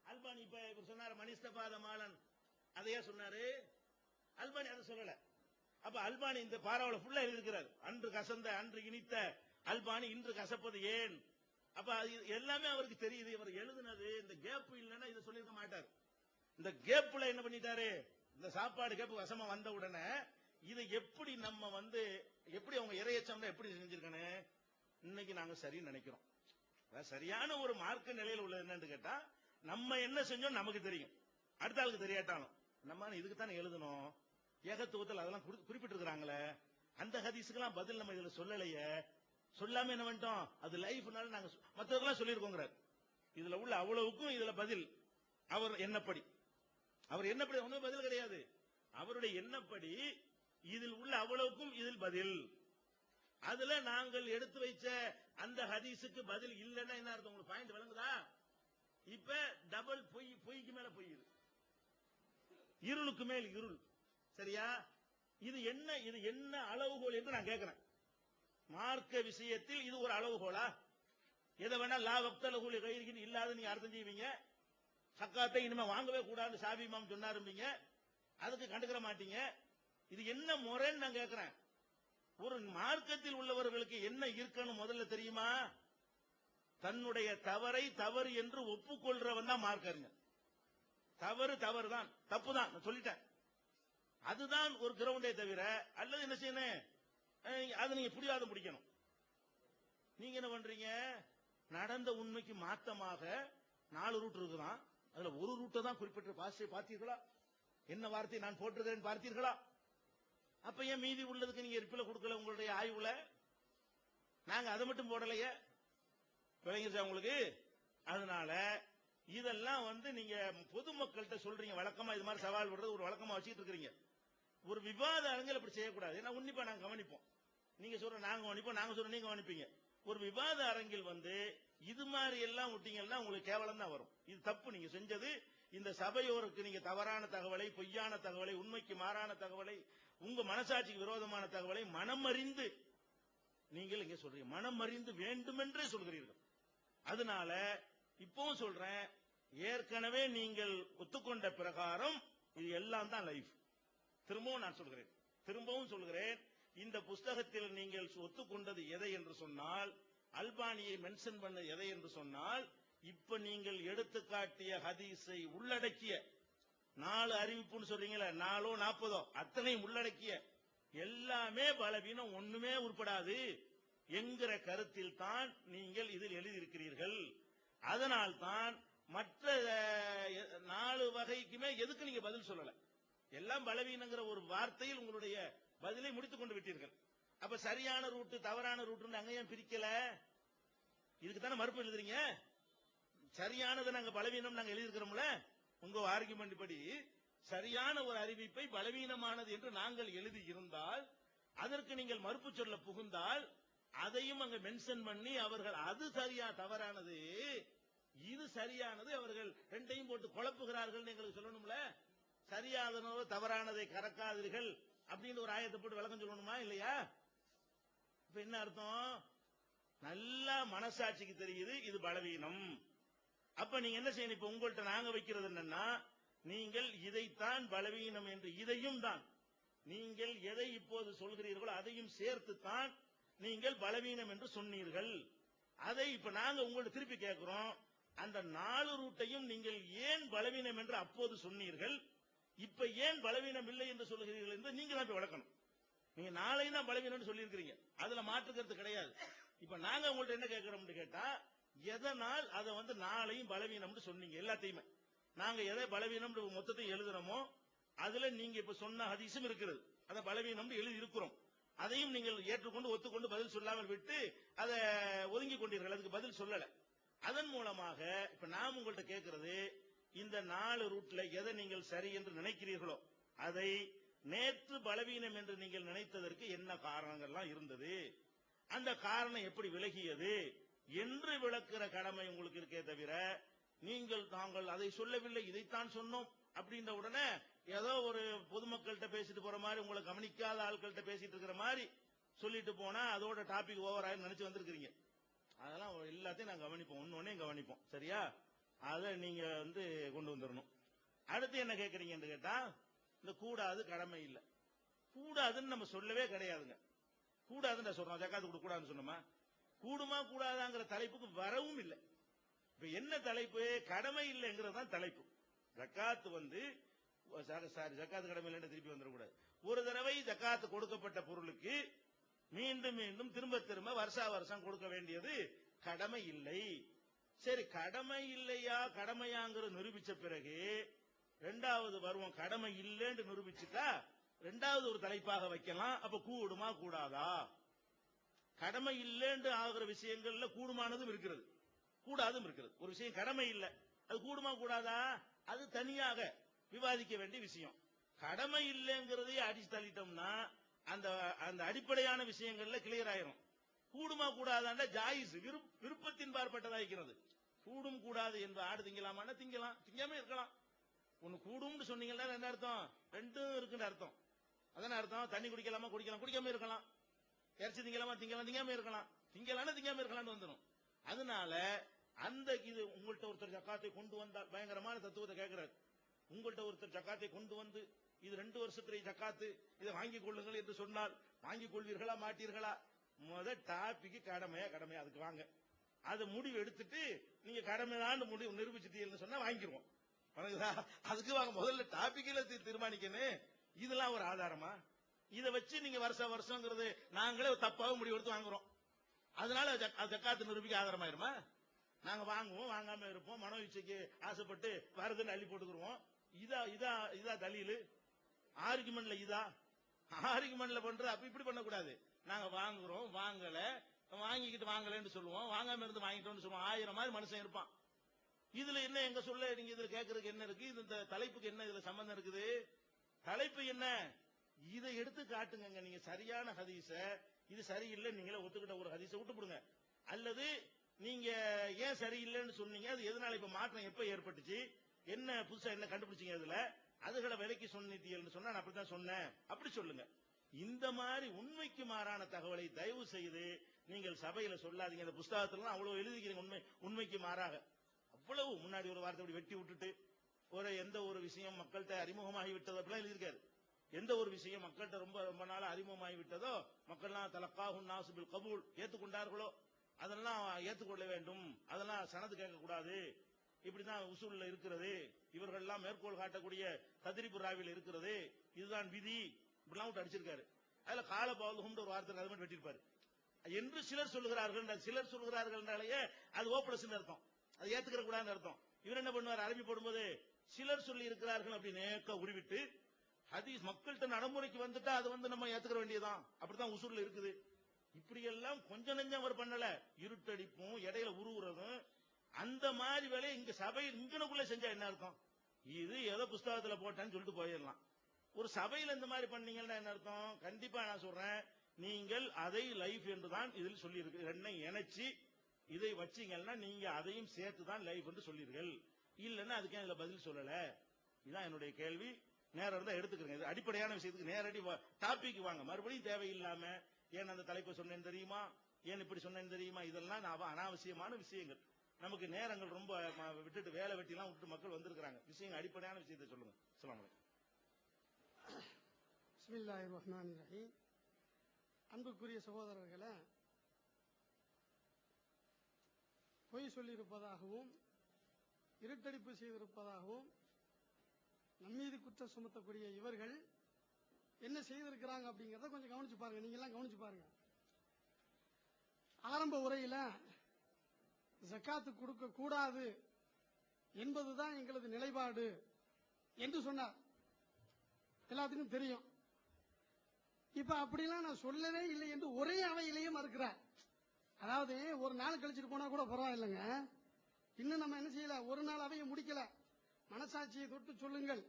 அல்பானி இப்ப இவர் சொன்னார் மனிஸ்தபாத மாலன், அதையா சொன்னாரு? அல்பானி அதை சொல்லல. அப்ப அல்பானி இந்த பாராவள ஃபுல்லா எழுதியிருக்கிறார். அன்று கசந்த அன்று இனித்த அல்பானி இன்று கசப்பது ஏன்? அப்ப எல்லாமே அவருக்கு தெரியுது. இவர் எழுதுனது இந்த கேப் இல்லைன்னா இதை சொல்லியிருக்க மாட்டார். இந்த கேப்ல என்ன பண்ணிட்டாரு? இந்த சாப்பாடு கேப் வசமா வந்த உடனே இதை எப்படி நம்ம எப்படி அவங்க இறையச்சம் எப்படி செஞ்சிருக்கணும்? இன்னைக்கு நாங்க சரின்னு நினைக்கிறோம். சரியான ஒரு மார்க்க நிலையில் உள்ளது என்னன்னு கேட்டா, நம்ம என்ன செஞ்சோம் நமக்கு தெரியும், அடுத்த ஆளுக்கு தெரியாட்டாலும் நம்ம இதுக்கு தானே எழுதணும். ஏகத்துவத்தில் அதெல்லாம் குறிப்பிட்டிருக்கிறாங்களே, அந்த ஹதீஸுக்கெல்லாம் பதில் நம்ம இதுல சொல்லலையே, சொல்லாம என்ன பண்ணிட்டோம்? அது லைஃப்னால நாங்க மற்றவர்களாம் சொல்லியிருக்கோங்கிறார். இதுல உள்ள அவ்வளவுக்கும் இதுல பதில் அவர் எண்ணப்படி, அவர் எண்ணப்படி ஒன்றும் பதில் கிடையாது. அவருடைய எண்ணப்படி இதில் உள்ள அவ்வளவுக்கும் இதில் பதில். அதுல நாங்கள் எடுத்து வைச்ச அந்த ஹதீஸுக்கு பதில் இல்லைன்னா என்ன அர்த்தம்? உங்களுக்கு பாயிண்ட் விளங்குதா? இப்ப டபுள் பொய்க்கு மேல பொய், இருளுக்கு மேல் இருள். சரியா? இது என்ன அளவுகோல் என்று நான் கேட்கிறேன். மார்க்க விஷயத்தில் இது ஒரு அளவுகோலா? எதை வேணா லா வக்தலகுலி கைரிகின் இல்லாத நீங்க அர்த்தம் செய்வீங்க. சக்காத்தை இனிமே வாங்கவே கூடாது ஷாஃபி இமாம் சொன்னாரும்பீங்க, அதுக்கு கண்டுக்கிற மாட்டீங்க. இது என்ன முறைன்னு நான் கேட்கிறேன். ஒரு மார்க்கத்தில் உள்ளவர்களுக்கு என்ன இருக்கணும் முதல்ல தெரியுமா? தன்னுடைய தவறை தவறு என்று ஒப்புக்கொள்றவன் தான் மார்க்கறிஞர். தவறு தவறுதான், தப்பு தான் சொல்லிட்டேன், அதுதான் ஒரு கிரவுண்டே தவிர, அல்லது என்ன செய்யணும், அது நீங்க புரியாத முடிக்கணும். நீங்க என்ன பண்றீங்க? நடந்த உண்மைக்கு மாத்தமாக 4 ரூட் இருக்குதான், அதுல ஒரு ரூட்டை தான் குறிப்பிட்ட பார்த்தீர்களா? என்ன வார்த்தை நான் போட்டிருக்கிறேன் பார்த்தீர்களா? அப்ப ஏன் மீதி உள்ளதுக்கு நீங்க ரிப்ளை கொடுக்கல? உங்களுடைய ஆய்வுல நாங்க அதை மட்டும் போடலையே. விளங்கிச்சா உங்களுக்கு? அதனால இதெல்லாம் நீங்க பொதுமக்கள்கிட்ட சொல்றீங்க, வழக்கமா இது மாதிரி சவால் விடுறது ஒரு வழக்கமா வச்சுட்டு இருக்கீங்க. ஒரு விவாத அரங்கில் அப்படி செய்யக்கூடாது. ஏன்னா உன்னிப்பா நாங்க கவனிப்போம், நீங்க சொல்ற நாங்க கவனிப்போம், நாங்க சொல்ற நீங்க கவனிப்பீங்க. ஒரு விவாத அரங்கில் இது மாதிரி எல்லாம் விட்டீங்கன்னா உங்களுக்கு கேவலம் தான் வரும். இது தப்பு நீங்க செஞ்சது. இந்த சபையோருக்கு நீங்க தவறான தகவலை, பொய்யான தகவலை, உண்மைக்கு மாறான தகவலை, உங்க மனசாட்சிக்கு விரோதமான தகவலை மனம் அறிந்து நீங்கள் இங்க சொல்றீங்க, மனம் அறிந்து வேண்டுமென்றே சொல்கிறீர்கள். அதனால இப்பவும் சொல்றேன், ஏற்கனவே நீங்கள் ஒத்துக்கொண்ட பிரகாரம் இது எல்லாம் தான் லைஃப். திரும்பவும் சொல்கிறேன், இந்த புஸ்தகத்தில் நீங்கள் ஒத்துக்கொண்டது எதை என்று சொன்னால், அல்பானியை மென்ஷன் பண்ண எதை என்று சொன்னால், இப்ப நீங்கள் எடுத்து காட்டிய ஹதீஸை உள்ளடக்கிய 4 அறிவிப்புன்னு சொல்றீங்களா, 4 40 அத்தனையும் உள்ளடக்கிய எல்லாமே பலவீனம், ஒண்ணுமே உட்படாது என்கிற கருத்தில் தான் நீங்கள் இதில் எழுதியிருக்கிறீர்கள். அதனால் தான் மற்ற 4 வகைக்குமே எதுக்கு நீங்க பதில் சொல்லல, எல்லாம் பலவீனங்கிற ஒரு வார்த்தையில் உங்களுடைய பதிலை முடித்துக் கொண்டு விட்டீர்கள். அப்ப சரியான ரூட்டு தவறான ரூட்டு அங்க ஏன் பிரிக்கல? இதுக்கு தானே மறுப்பு எழுதுறீங்க. சரியானதை நாங்க பலவீனம் நாங்க எழுதியிருக்கிறோம்ல, உங்க ஆர்குமெண்ட் படி சரியான ஒரு அறிவிப்பை பலவீனமானது என்று நாங்கள் எழுதி இருந்தால், அதற்கு நீங்கள் மறுப்பு சொல்ல புகுந்தால் அதையும் அங்க மென்ஷன் பண்ணி அவர்கள் அது சரியா தவறானது, இது சரியானது, அவர்கள் ரெண்டையும் போட்டு குழப்புகிறார்கள் எங்களுக்கு சொல்லணும்ல. சரியானதோ தவறானதை கறக்காதீர்கள் அப்படின்னு ஒரு ஆயத்தை போட்டு விளக்கம் சொல்லணுமா இல்லையா? இப்ப என்ன அர்த்தம்? நல்லா மனசாட்சிக்கு தெரியுது இது பலவீனம். அப்ப நீங்க என்ன செய்யணும்? இப்ப உங்கள்கிட்ட நாங்க வைக்கிறது என்னன்னா, நீங்கள் இதைத்தான் பலவீனம் என்று, இதையும் தான் நீங்கள் எதை இப்போது சொல்கிறீர்களோ அதையும் சேர்த்துத்தான் நீங்கள் பலவீனம் என்று சொன்னீர்கள். அதை இப்ப நாங்க உங்கள்ட்ட திருப்பி கேட்கிறோம், அந்த 4 ரூட்டையும் நீங்கள் ஏன் பலவீனம் என்று அப்போது சொன்னீர்கள், இப்ப ஏன் பலவீனம் இல்லை என்று சொல்கிறீர்கள் என்று நீங்க தான் விளக்கணும். நீங்க 4 தான் பலவீனம் சொல்லி இருக்கிறீங்க, அதுல மாற்றுக்கிறது கிடையாது. இப்ப நாங்க உங்கள்ட்ட என்ன கேட்கிறோம் கேட்டா, எதனால் அதை 4 பலவீனம் சொன்னீங்க? எல்லாத்தையுமே நாங்க எதை பலவீனம் மொத்தத்தையும் எழுதுறோமோ அதுல நீங்க இப்ப சொன்ன ஹதீஸும் இருக்கிறது, அதை பலவீனம் எழுதி இருக்கிறோம். அதையும் நீங்கள் ஏற்றுக்கொண்டு ஒத்துக்கொண்டு பதில் சொல்லாமல் விட்டு அதை ஒதுங்கி கொண்டீர்கள், அதுக்கு பதில் சொல்லல. அதன் மூலமாக இப்ப நாம் உங்கள்ட்ட கேட்கிறது, இந்த 4 ரூட்ல எதை நீங்கள் சரி என்று நினைக்கிறீர்களோ அதை நேற்று பலவீனம் என்று நீங்கள் நினைத்ததற்கு என்ன காரணங்கள்லாம் இருந்தது, அந்த காரணம் எப்படி விலகியது என்று விளக்குற கடமை உங்களுக்கு இருக்கே தவிர, நாங்கள் அதை சொல்லவில்லை இதைத்தான் சொன்னோம் அப்படின்ற உடனே ஏதோ ஒரு பொதுமக்கள்கிட்ட பேசிட்டு போற மாதிரி, உங்களை கவனிக்காத ஆட்கள்கிட்ட பேசிட்டு இருக்கிற மாதிரி சொல்லிட்டு போனா அதோட டாபிக் ஓவர் ஆயிரம் நினைச்சு வந்திருக்கிறீங்க. அதெல்லாம் எல்லாத்தையும் நாங்க கவனிப்போம், ஒன்னொன்னையும் கவனிப்போம். சரியா? அதை நீங்க கொண்டு வந்துடணும். அடுத்து என்ன கேட்கறீங்கன்னு கேட்டா, இந்த கூடாது கடமை இல்லை, கூடாதுன்னு நம்ம சொல்லவே கிடையாதுங்க. கூடாதுன்னு சொல்றோம், ஜக்காத்து கொடுக்க கூடாதுன்னு சொன்னோமா? கூடுமா கூடாதாங்கிற தலைப்புக்கு வரவும் இல்லை. இப்ப என்ன தலைப்பு? கடமை இல்லைங்கிறது தான் தலைப்பு. ஜக்காத்து ஜக்காத்து கடமை இல்லை திருப்பி வந்துடக்கூடாது. ஒரு தடவை ஜக்காத்து கொடுக்கப்பட்ட பொருளுக்கு மீண்டும் மீண்டும் திரும்ப திரும்ப வருஷா வருஷம் கொடுக்க வேண்டியது கடமை இல்லை. சரி, கடமை இல்லையா கடமையாங்கிறது நிரூபிச்ச பிறகு ரெண்டாவது வருவோம், கடமை இல்லைன்னு நிரூபிச்சுட்டா ரெண்டாவது ஒரு தலைப்பாக வைக்கலாம். அப்ப கூடுமா கூடாதா? கடமை இல்லைன்னு ஆகிற விஷயங்கள்ல கூடுமானதும் இருக்கிறது. கூடாதும் இருக்கிறது. ஒரு விஷயம் கடமை இல்ல, அது கூடுமா கூடாதா, அது தனியாக விவாதிக்க வேண்டிய விஷயம். கடமை இல்லைங்கிறதையே அடிச்சு தள்ளிட்டோம்னா அந்த அந்த அடிப்படையான விஷயங்கள்ல கிளியர் ஆயிரும். கூடுமா கூடாதாண்ட ஜாயிஸ் விருப்பத்தின் பார்ப்பட்டதாகிறது. கூடும் கூடாது என்ப ஆடு திங்கலாமா, திங்கலாம், திங்காம இருக்கலாம். ஒன்னு கூடும்னு சொன்னீங்கன்னா என்ன அர்த்தம், ரெண்டும் இருக்குன்னு அர்த்தம். அதான அர்த்தம். தண்ணி குடிக்கலாமா, குடிக்கலாம், குடிக்காம இருக்கலாம். இறைச்சி திங்கலாமா, திங்கலாம், திங்காம இருக்கலாம். திங்கலாம்னா திங்காம இருக்கலாம்னு வந்துடும். அதனால அந்த இது உங்கள்கிட்ட ஒருத்தர் ஜக்காத்தை கொண்டு வந்தால், பயங்கரமான தத்துவத்தை கேட்கிறார். உங்கள்கிட்ட ஒருத்தர் ஜக்காத்தை கொண்டு வந்து இது 2 வருஷத்துடைய ஜக்காத்து, இதை வாங்கிக் கொள்ளுங்கள் என்று சொன்னால் வாங்கிக் கொள்வீர்களா மாட்டீர்களா? டாபிக் கடமையா கடமையா, அதுக்கு வாங்க. அது முடிவு எடுத்துட்டு நீங்க கடமைதான் முடிவு நிரூபிச்சுட்டீங்கன்னு சொன்னா வாங்கிடுவோம். அதுக்கு வாங்க. முதல்ல டாபிக்ல தீர்மானிக்கணும். இதெல்லாம் ஒரு ஆதாரமா? இதை வச்சு நீங்க வருஷங்கிறது நாங்களே தப்பாக முடிவு எடுத்து வாங்குறோம். அதனால ஜக்காத்து நிரூபிக்க ஆதாரமாயிருமா? நாங்க வாங்குவோம், வாங்காம இருப்போம், மனோ இச்சைக்கு ஆசைப்பட்டு வருதுன்னு அள்ளி போட்டுக்குருவோம். இதா தலீலு? ஆர்குமெண்ட்ல இதா ஆர்குமெண்ட்ல பண்ற? அப்ப இப்படி பண்ணக்கூடாது. நாங்க வாங்குறோம், வாங்கல, வாங்கிக்கிட்டு வாங்கலன்னு சொல்லுவோம், வாங்காம இருந்து வாங்கிட்டோம்னு சொல்லுவோம். 1000 மாதிரி மனுஷன் இருப்பான். இதுல என்ன எங்க சொல்ல நீங்க இதுல கேட்கறதுக்கு என்ன இருக்கு? இந்த தலைப்புக்கு என்ன இதுல சம்பந்தம் இருக்குது? தலைப்பு என்ன? இதை எடுத்து காட்டுங்க. நீங்க சரியான ஹதீஸ, இது சரியில்லை நீங்களே ஒத்துக்கிட்ட ஒரு ஹதீஸை விட்டு போடுங்க. அல்லது நீங்க ஏன் சரியில்லைன்னு சொன்னீங்க, அது எதனால இப்ப மாற்றம் எப்ப ஏற்பட்டுச்சு, என்ன புதுசா என்ன கண்டுபிடிச்சீங்க, அதுல அதுகளை விலைக்கு சொன்னீங்கன்னு சொன்னா நான் அப்படித்தான் சொன்னேன், அப்படி சொல்லுங்க. இந்த மாதிரி உண்மைக்கு மாறான தகவலை தயவு செய்து நீங்கள் சபையில சொல்லாதீங்க. இந்த புஸ்தகத்துல அவ்வளவு எழுதிக்கிறீங்க உண்மைக்கு மாறாக. அவ்வளவு முன்னாடி ஒரு வார்த்தை அப்படி வெட்டி விட்டுட்டு எந்த ஒரு விஷயம் மக்கள்கிட்ட அறிமுகமாகி விட்டதோ அப்படிலாம் எழுதியிருக்காரு. எந்த ஒரு விஷயம் மக்கள்கிட்ட ரொம்ப ரொம்ப நாள் அறிமுகமாகி விட்டதோ, மக்கள்லாம் தலக்காஹுன் நாசு பில் கபூல் ஏத்துக்கொண்டார்களோ அதெல்லாம் ஏற்றுக்கொள்ள வேண்டும், அதெல்லாம் சனது கேட்கக்கூடாது, இப்படிதான் உசூல்ல இருக்கிறது, இவர்கள் எல்லாம் மேற்கோள் காட்டக்கூடிய தத்ரீபு ராவில இருக்கிறது, இதுதான் விதி, இப்படிலாம் விட்டு அடிச்சிருக்காரு. அதுல கால பௌலுஹும் ஒரு வார்த்தை அது மட்டும் வெட்டிருப்பாரு என்று சிலர் சொல்லுகிறார்கள். சிலர் சொல்லுகிறார்கள்னாலேயே அது ஓப்ளஸ் அர்த்தம், அது ஏத்துக்கிற கூடாதுன்னு அர்த்தம். இவர் என்ன பண்ணுவார், அரபி போடும்போது சிலர் சொல்லி இருக்கிறார்கள் அப்படி நேக்க உருவிட்டு ஹதீஸ் மக்கள்கிட்ட நடைமுறைக்கு வந்துட்டா அது நம்ம ஏத்துக்கிற வேண்டியதான், அப்படித்தான் உசூல்ல இருக்குது. இப்படி எல்லாம் கொஞ்சம் நெஞ்சம் அவர் பண்ணல. இருட்டடிப்பும் இடையில உருவுறதும் அந்த மாதிரி வேலையை இங்க சபையில் இங்கனுக்குள்ள செஞ்சா என்ன அர்த்தம்? இது ஏதோ புஸ்தகத்துல போட்டேன்னு சொல்லிட்டு போயிடலாம். ஒரு சபையில இந்த மாதிரி பண்ணீங்கன்னா என்ன அர்த்தம்? கண்டிப்பா நான் சொல்றேன், நீங்கள் அதை லைஃப் என்றுதான் இதில் சொல்லி இருக்கு. ரெண்டை இணைச்சு இதை வச்சீங்கன்னா நீங்க அதையும் சேர்த்துதான் லைஃப் என்று சொல்லீர்கள். இல்லன்னா அதுக்கு இதுல பதில் சொல்லல. இதுதான் என்னுடைய கேள்வி. நேரம் இருந்தா எடுத்துக்கிறேன். இது அடிப்படையான விஷயத்துக்கு நேரடி டாபிக் வாங்க. மறுபடியும் தேவையில்லாம ஏன் அந்த தலைப்பை சொன்னேன்னு தெரியுமா, ஏன் இப்படி சொன்னேன்னு தெரியுமா, இதெல்லாம் அனாவசியமான விஷயங்கள். நமக்கு நேரங்கள் ரொம்ப விட்டுட்டு வேலை வெட்டிலாம் விட்டு மக்கள் வந்திருக்கிறாங்க. விஷயங்கள் அடிப்படையான விஷயத்தை சொல்லுங்க. அஸ்ஸலாமு அலைக்கும். பிஸ்மில்லாஹிர் ரஹ்மானிர் ரஹீம். அன்புக்குரிய சகோதரர்களே, பொய் சொல்லியிருப்பதாகவும் இருட்டடிப்பு செய்திருப்பதாகவும் நம்மீது குற்றம் சுமத்தக்கூடிய இவர்கள் என்ன செய்திருக்கிறாங்க அப்படிங்கறத கொஞ்சம் கவனிச்சு பாருங்க. நீங்க எல்லாம் கவனிச்சு பாருங்க. ஆரம்ப உரையில ஜக்காத்து கொடுக்க கூடாது என்பதுதான் எங்களது நிலைப்பாடு என்று சொன்னார். எல்லாத்துக்கும் தெரியும். இப்ப அப்படிலாம் நான் சொல்லவே இல்லை என்று ஒரே அவையிலேயே மறுக்கிறார். அதாவது ஒரு நாள் கழிச்சுட்டு போனா கூட பரவாயில்லைங்க, இன்னும் நம்ம என்ன செய்யல, ஒரு நாள் அவையை முடிக்கல. மனசாட்சியை தொட்டு சொல்லுங்கள்,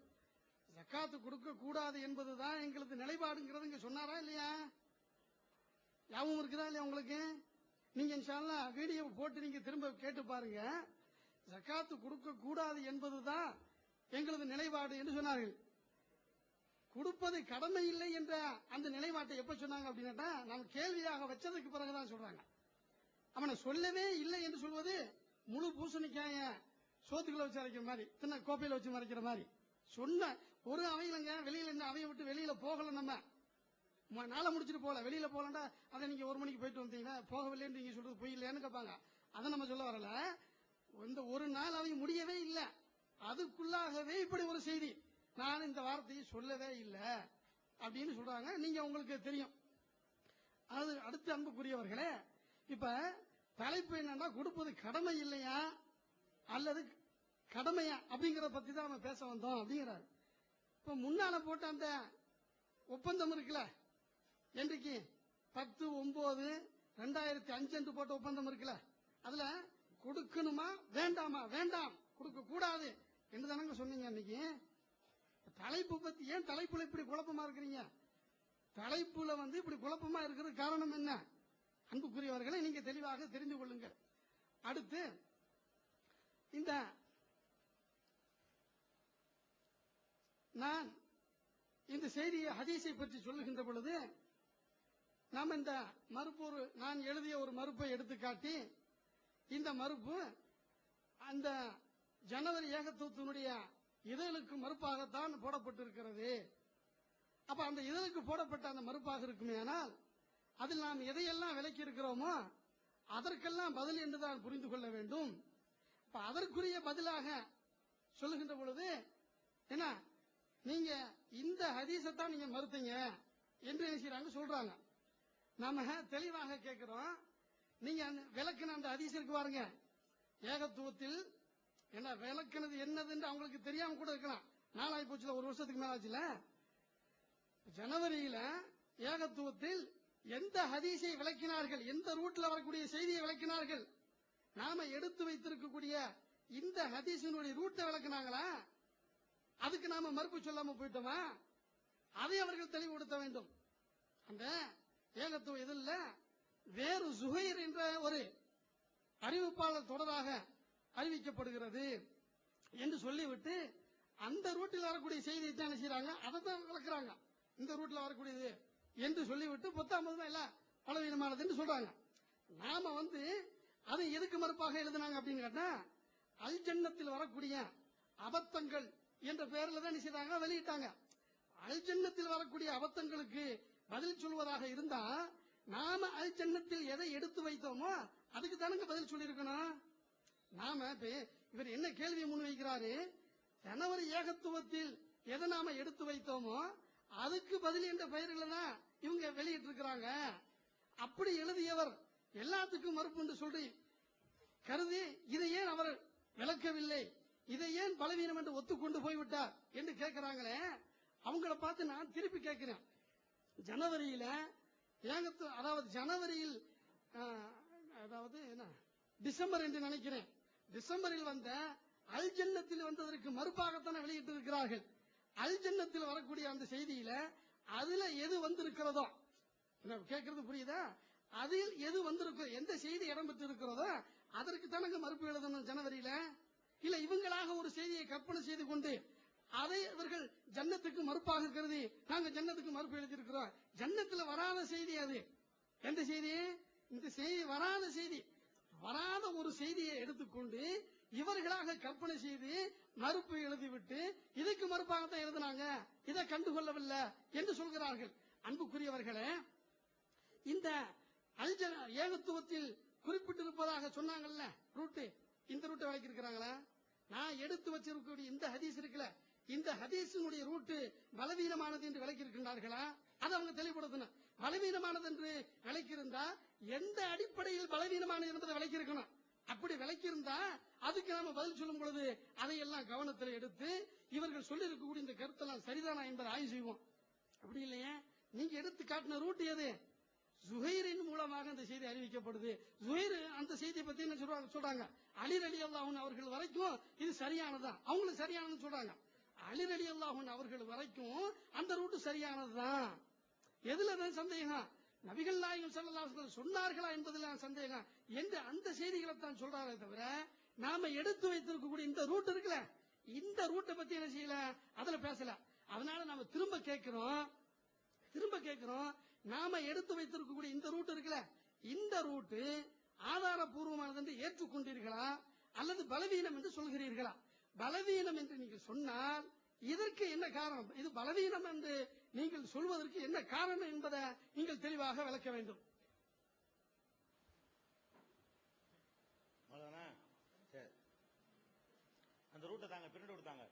ஜக்காத்து கொடுக்க கூடாது என்பதுதான் எங்களது நிலைப்பாடுங்கிறது இங்க சொன்னாரா இல்லையா? ஞாபகம் இருக்குதா இல்லையா உங்களுக்கு? நீங்க இன்ஷா அல்லாஹ் வீடியோ போட்டு நீங்க திரும்ப கேட்டு பாருங்க. ஜக்காத்து கொடுக்க கூடாது என்பதுதான் எங்களது நிலைப்பாடு என்று சொன்னார்கள். கொடுப்பது கடமை இல்லை என்ற அந்த நிலைப்பாட்டை எப்ப சொன்னாங்க அப்படின்னா, நாம் கேள்வியாக வச்சதுக்கு பிறகுதான் சொல்றாங்க. அவனை சொல்லவே இல்லை என்று சொல்வது முழு பூசணிக்காய சோத்துக்குள்ள வச்சு அரைக்கிற மாதிரி, சின்ன கோப்பையில வச்சு மறைக்கிற மாதிரி. சொன்ன ஒரு அவையிலங்க, வெளியில இந்த அவையை விட்டு வெளியில போகல, நம்ம நாளை முடிச்சுட்டு போகல, வெளியில போகலண்டா அதை நீங்க 1 மணிக்கு போயிட்டு வந்தீங்கன்னா போகவில்லைன்னு நீங்க சொல்றது பொய் இல்லையான்னு கேட்பாங்க. அதை நம்ம சொல்ல வரல. இந்த ஒரு நாள் அவை முடியவே இல்லை, அதுக்குள்ளாகவே இப்படி ஒரு செய்தி, நான் இந்த வார்த்தையை சொல்லவே இல்லை அப்படின்னு சொல்றாங்க. நீங்க உங்களுக்கு தெரியும். அது அடுத்து அன்புக்குரியவர்களே, இப்ப தலைப்பு என்னன்னா, கொடுப்பது கடமை இல்லையா அல்லது கடமையா அப்படிங்கறத பத்தி தான் நம்ம பேச வந்தோம் அப்படிங்கிறாரு. இப்ப முன்னால போட்ட அந்த ஒப்பந்தம் இருக்குல்ல, என்றைக்கு 10/9/2005 என்று போட்ட ஒப்பந்தம் இருக்குல்ல, அதுல கொடுக்கணுமா வேண்டாமா? வேண்டாம், கொடுக்க கூடாது என்று தானங்க சொன்னீங்க அன்னைக்கு. தலைப்பு பத்தி ஏன் தலைப்புல இப்படி குழப்பமா இருக்கிறீங்க? தலைப்புல இப்படி குழப்பமா இருக்கிறது காரணம் என்ன? அன்புக்குரியவர்களை நீங்க தெளிவாக தெரிந்து கொள்ளுங்கள். அடுத்து இந்த நான் இந்த செய்தியை ஹதீஸை பற்றி சொல்லுகின்ற பொழுது நாம் இந்த மறுப்பு நான் எழுதிய ஒரு மறுப்பை எடுத்துக்காட்டி இந்த மறுப்பு அந்த ஜனவரி ஏகத்துவத்தினுடைய இதழுக்கு மறுப்பாகத்தான் போடப்பட்டிருக்கிறது. அப்ப அந்த இதழுக்கு போடப்பட்ட அந்த மறுப்பாக இருக்குமே, ஆனால் அதில் நாம் எதையெல்லாம் விலக்கி இருக்கிறோமோ அதற்கெல்லாம் பதில் என்றுதான் புரிந்து கொள்ள வேண்டும். அப்ப அதற்குரிய பதிலாக சொல்லுகின்ற பொழுது என்ன, நீங்க இந்த ஹதீஸத்தான் நீங்க மறுத்தீங்க என்று என்ன செய்யறாங்க சொல்றாங்க. நாம தெளிவாக கேட்கிறோம், நீங்க விளக்குன அந்த ஹதீஸ் இருக்கு பாருங்க, ஏகத்துவத்தில் என்ன விளக்குனது என்னதுன்னு அவங்களுக்கு தெரியாம கூட இருக்கலாம். நாளாய் போச்சுல, ஒரு வருஷத்துக்கு மேல ஆச்சுல. ஜனவரியில ஏகத்துவத்தில் எந்த ஹதீஸை விளக்கினார்கள், எந்த ரூட்ல வரக்கூடிய செய்தியை விளக்கினார்கள்? நாம எடுத்து வைத்திருக்கக்கூடிய இந்த ஹதீஸினுடைய ரூட்டை விளக்குனாங்களா? அதுக்கு நாம மறுப்பு சொல்லாம போயிட்டோமா? அதை அவர்கள் தெளிவுபடுத்த வேண்டும். அந்த ஏகத்துவ இதில் வேறு சுஹைர் என்ற ஒரு அறிவிப்பாளர் தொடராக அறிவிக்கப்படுகிறது என்று சொல்லிவிட்டு அந்த ரூட்டில் வரக்கூடிய செய்தியை தான் செய்யறாங்க, அதை தான் விளக்குறாங்க. இந்த ரூட்ல வரக்கூடியது என்று சொல்லிவிட்டு 19 எல்லாம் பலவீனமானது என்று சொல்றாங்க. நாம அதை எதுக்கு மறுப்பாக எழுதினாங்க அப்படின்னு கேட்டா, அல் ஜன்னத்தில் வரக்கூடிய அபத்தங்கள் என்ற பெயரில் தான் செய்தாங்க, வெளியிட்டாங்க. அல் ஜன்னத்தில் வரக்கூடிய அபத்தங்களுக்கு பதில் சொல்வதாக இருந்தா நாம அல் ஜன்னத்தில் எதை எடுத்து வைத்தோமோ அதுக்கு தானங்க பதில் சொல்லியிருக்கணும். நாம இவர் என்ன கேள்வியை முன்வைக்கிறாரு, ஜனவரி ஏகத்துவத்தில் எதை நாம எடுத்து வைத்தோமோ அதுக்கு பதில் என்ற பெயரில் தான் இவங்க வெளியிட்டு இருக்கிறாங்க. அப்படி எழுதியவர் எல்லாத்துக்கும் மறுப்பு என்று சொல்லி கருதி இதை ஏன் அவர் விளக்கவில்லை, இதை ஏன் பலவீனம் என்று ஒத்துக்கொண்டு போய்விட்டார் என்று கேட்கிறாங்களே, அவங்கள பார்த்து நான் திருப்பி கேட்கிறேன். ஜனவரியில அதாவது ஜனவரியில் அதாவது என்ன டிசம்பர் என்று நினைக்கிறேன், டிசம்பரில் வந்த அல் ஜன்னத்தில் வந்ததற்கு மறுப்பாகத்தான் வெளியிட்டு இருக்கிறார்கள். அல் ஜன்னத்தில் வரக்கூடிய அந்த செய்தியில அதுல எது வந்திருக்கிறதோ, கேட்கறது புரியுதா? அதில் எது வந்திருக்கோ, எந்த செய்தி இடம்பெற்று இருக்கிறதோ அதற்கு தானங்க மறுப்பு எழுதணும் ஜனவரியில. இல்ல இவங்களாக ஒரு செய்தியை கற்பனை செய்து கொண்டு அதை இவர்கள் ஜன்னத்துக்கு மறுப்பாக கருதி நாங்க ஜன்னத்துக்கு மறுப்பு எழுதியிருக்கிறோம். ஜன்னத்துல வராத செய்தி அது. எந்த செய்தி? இந்த செய்தி வராத செய்தி. வராத ஒரு செய்தியை எடுத்துக்கொண்டு இவர்களாக கற்பனை செய்து மறுப்பு எழுதிவிட்டு இதுக்கு மறுப்பாகத்தான் எழுதினாங்க, இதை கண்டுகொள்ளவில்லை என்று சொல்கிறார்கள். அன்புக்குரியவர்களே, இந்த ஏகத்துவத்தில் குறிப்பிட்டிருப்பதாக சொன்னாங்கல்ல ரூட்டு, இந்த ரூட்டை விளக்கி இருக்கிறாங்களா? நான் எடுத்து வச்சிருக்கக்கூடிய இந்த ஹதீஸ் இருக்குல்ல, இந்த ஹதீஸினுடைய ரூட்டு பலவீனமானது என்று விளக்கி இருக்கின்றார்களா? அதை அவங்க தெளிவுபடுத்தணும். பலவீனமானது என்று விளக்கி இருந்தா எந்த அடிப்படையில் பலவீனமானது என்பதை விளக்கி இருக்கணும். அப்படி விளக்கி இருந்தா அதுக்கு நாம பதில் சொல்லும் பொழுது அதையெல்லாம் கவனத்தில் எடுத்து இவர்கள் சொல்லி இருக்கக்கூடிய இந்த கருத்தெல்லாம் சரிதானா என்பதை ஆய்வு செய்வோம். அப்படி இல்லையே, நீங்க எடுத்து காட்டின ரூட் எது? ஜுஹைரின் மூலமாக அந்த செய்தி அறிவிக்கப்படுது. ஜுஹைர் அந்த செய்தியை பத்தி என்ன சொல்றாங்க, அலி ரலியல்லாஹு அன்ஹு அவர்கள் வரைக்கும் இது சரியானதான், அவங்களும் சரியானதுன்னு சொல்றாங்க. அலி ரலியல்லாஹு அன்ஹு அவர்கள் வரைக்கும் அந்த ரூட் சரியானதுதான். எதுலதான் சந்தேகம்? நபிகள் நாயகம் ஸல்லல்லாஹு அலைஹி வஸல்லம் சொன்னார்களா என்பதில் சந்தேகம் என்று அந்த செய்திகளை தான் சொல்றாரே தவிர நாம எடுத்து வைத்திருக்கக்கூடிய இந்த ரூட் இருக்குல்ல, இந்த ரூட்டை பத்தி என்ன செய்யல, அதுல பேசல. அதனால நாம திரும்ப கேட்கிறோம், நாம எடுத்து வைத்திருக்கக்கூடிய இந்த ரூட் இருக்குல்ல, இந்த ரூட்டு ஆதாரபூர்வமானது என்று ஏற்றுக்கொண்டீர்களா அல்லது பலவீனம் என்று சொல்கிறீர்களா? பலவீனம் என்று நீங்கள் சொன்னால் இதற்கு என்ன காரணம், இது பலவீனம் என்று நீங்கள் சொல்வதற்கு என்ன காரணம் என்பதை நீங்கள் தெளிவாக விளக்க வேண்டும். அந்த ரூட்டை தாங்க பிரிண்ட் கொடுத்தாங்க.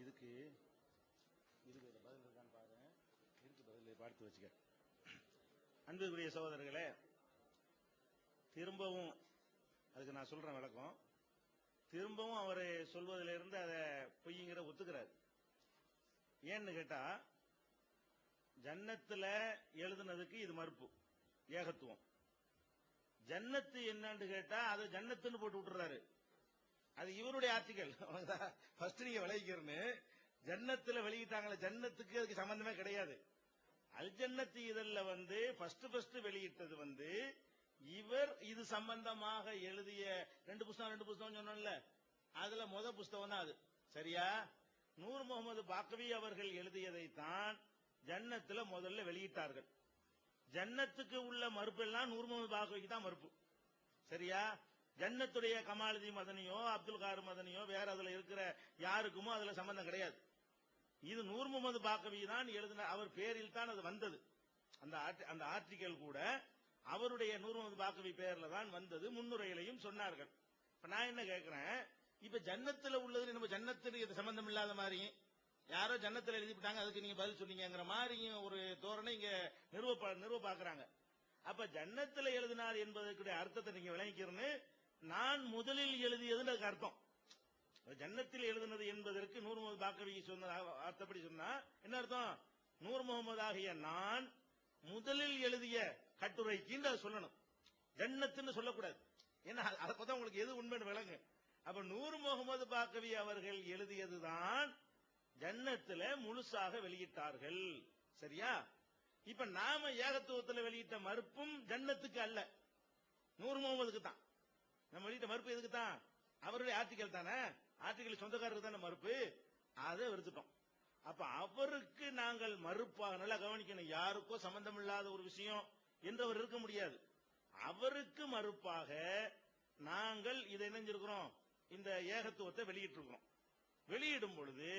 இதுக்கு பதில் இருக்கான்னு பாரு. இருக்கு பதில், பார்த்து வச்சுக்க. அன்புக்குரிய சகோதரர்களே, திரும்பவும் அதுக்கு நான் சொல்றேன் விளக்கம். திரும்பவும் அவர் சொல்வதிலிருந்து அதை பொய்ங்கிற ஒத்துக்கிறார். ஏன்னு கேட்டா, ஜன்னத்துல எழுதுனதுக்கு இது மறுப்பு, ஏகத்துவம். ஜன்னத்து என்னன்னு கேட்டா அது ஜன்னத்துன்னு போட்டு விட்டுறாரு. அது இவருடைய ஆர்டிகல். ஃபர்ஸ்ட் நீங்க விளைவிக்கிறன்னு ஜன்னத்துல வெளியிட்டாங்களே, ஜன்னத்துக்கு அதுக்கு சம்பந்தமே கிடையாது. அல் ஜன்னத்து இதழில் ஃபர்ஸ்ட் வெளியிட்டது இவர் இது சம்பந்தமாக எழுதிய ரெண்டு புஸ்தகம் சொன்னோம்ல, அதுல புஸ்தகம் தான் அது. சரியா? நூர் முகமது பாக்கவி அவர்கள் எழுதியதை தான் ஜன்னத்துல முதல்ல வெளியிட்டார்கள். ஜன்னத்துக்கு உள்ள மறுப்பு எல்லாம் நூர் முகமது பாக்கவிக்கு தான் மறுப்பு. சரியா? ஜன்னத்துடைய கமாலுதி மதனியோ அப்துல் கார் மதனியோ வேற அதுல இருக்கிற யாருக்குமோ அதுல சம்பந்தம் கிடையாது. இது நூர் முகமது பாக்கவி தான் எழுதின, அவர் பேரில் தான் அது வந்தது. அந்த ஆர்டிகல் கூட அவருடைய நூர் முகமது பாக்கவி பேர்ல தான் வந்தது. முன்னுரையிலையும் சொன்னார்கள். இப்ப நான் என்ன கேட்கிறேன், இப்ப ஜன்னத்துல உள்ளது நம்ம ஜன்னத்துக்கு சம்பந்தம் இல்லாத மாதிரி யாரோ ஜன்னத்துல எழுதிவிட்டாங்க, அதுக்கு நீங்க பதில் சொன்னீங்கிற மாதிரி ஒரு தோரணை இங்க நிறுவ பாக்குறாங்க. அப்ப ஜன்னத்துல எழுதினார் என்பதற்கு அர்த்தத்தை நீங்க விளங்கிக்கிறேன்னு, நான் முதலில் எழுதியதுன்னு அதுக்கு அர்த்தம். ஜன்னத்தில் எழுதினது என்பதற்கு நூர் முகமது பாக்கவி சொன்ன அர்த்தப்படி சொன்னா என்ன அர்த்தம்? நூர் முகமது ஆகிய நான் முதலில் எழுதிய கட்டுரைக்கு சொல்லணும், ஜன்னத்துன்னு சொல்லக்கூடாது. ஏன்னா அப்பதான் உங்களுக்கு எது உண்மைன்னு விளங்கு. அப்ப நூர் முகமது பாக்கவி அவர்கள் எழுதியதுதான் ஜன்னத்துல முழுசாக வெளியிட்டார்கள். சரியா? இப்ப நாம ஏகத்துவத்தில் வெளியிட்ட மறுப்பும் ஜன்னத்துக்கு அல்ல, நூர் முகமதுக்கு தான். நம்ம வெளியிட்ட மறுப்பு எதுக்கு தான்? அவருடைய ஆர்டிகல் தானே, ஆர்டிகல் சொந்தக்காரருக்கு தானே மறுப்பு, அதை எடுத்துட்டோம். அப்ப அவருக்கு நாங்கள் மறுப்பாக, நல்லா கவனிக்கணும், யாருக்கோ சம்பந்தம் இல்லாத ஒரு விஷயம் என்றவர் இருக்க முடியாது. அவருக்கு மறுப்பாக நாங்கள் இதை இணைஞ்சிருக்கிறோம், இந்த ஏகத்துவத்தை வெளியிட்டிருக்கிறோம். வெளியிடும் பொழுது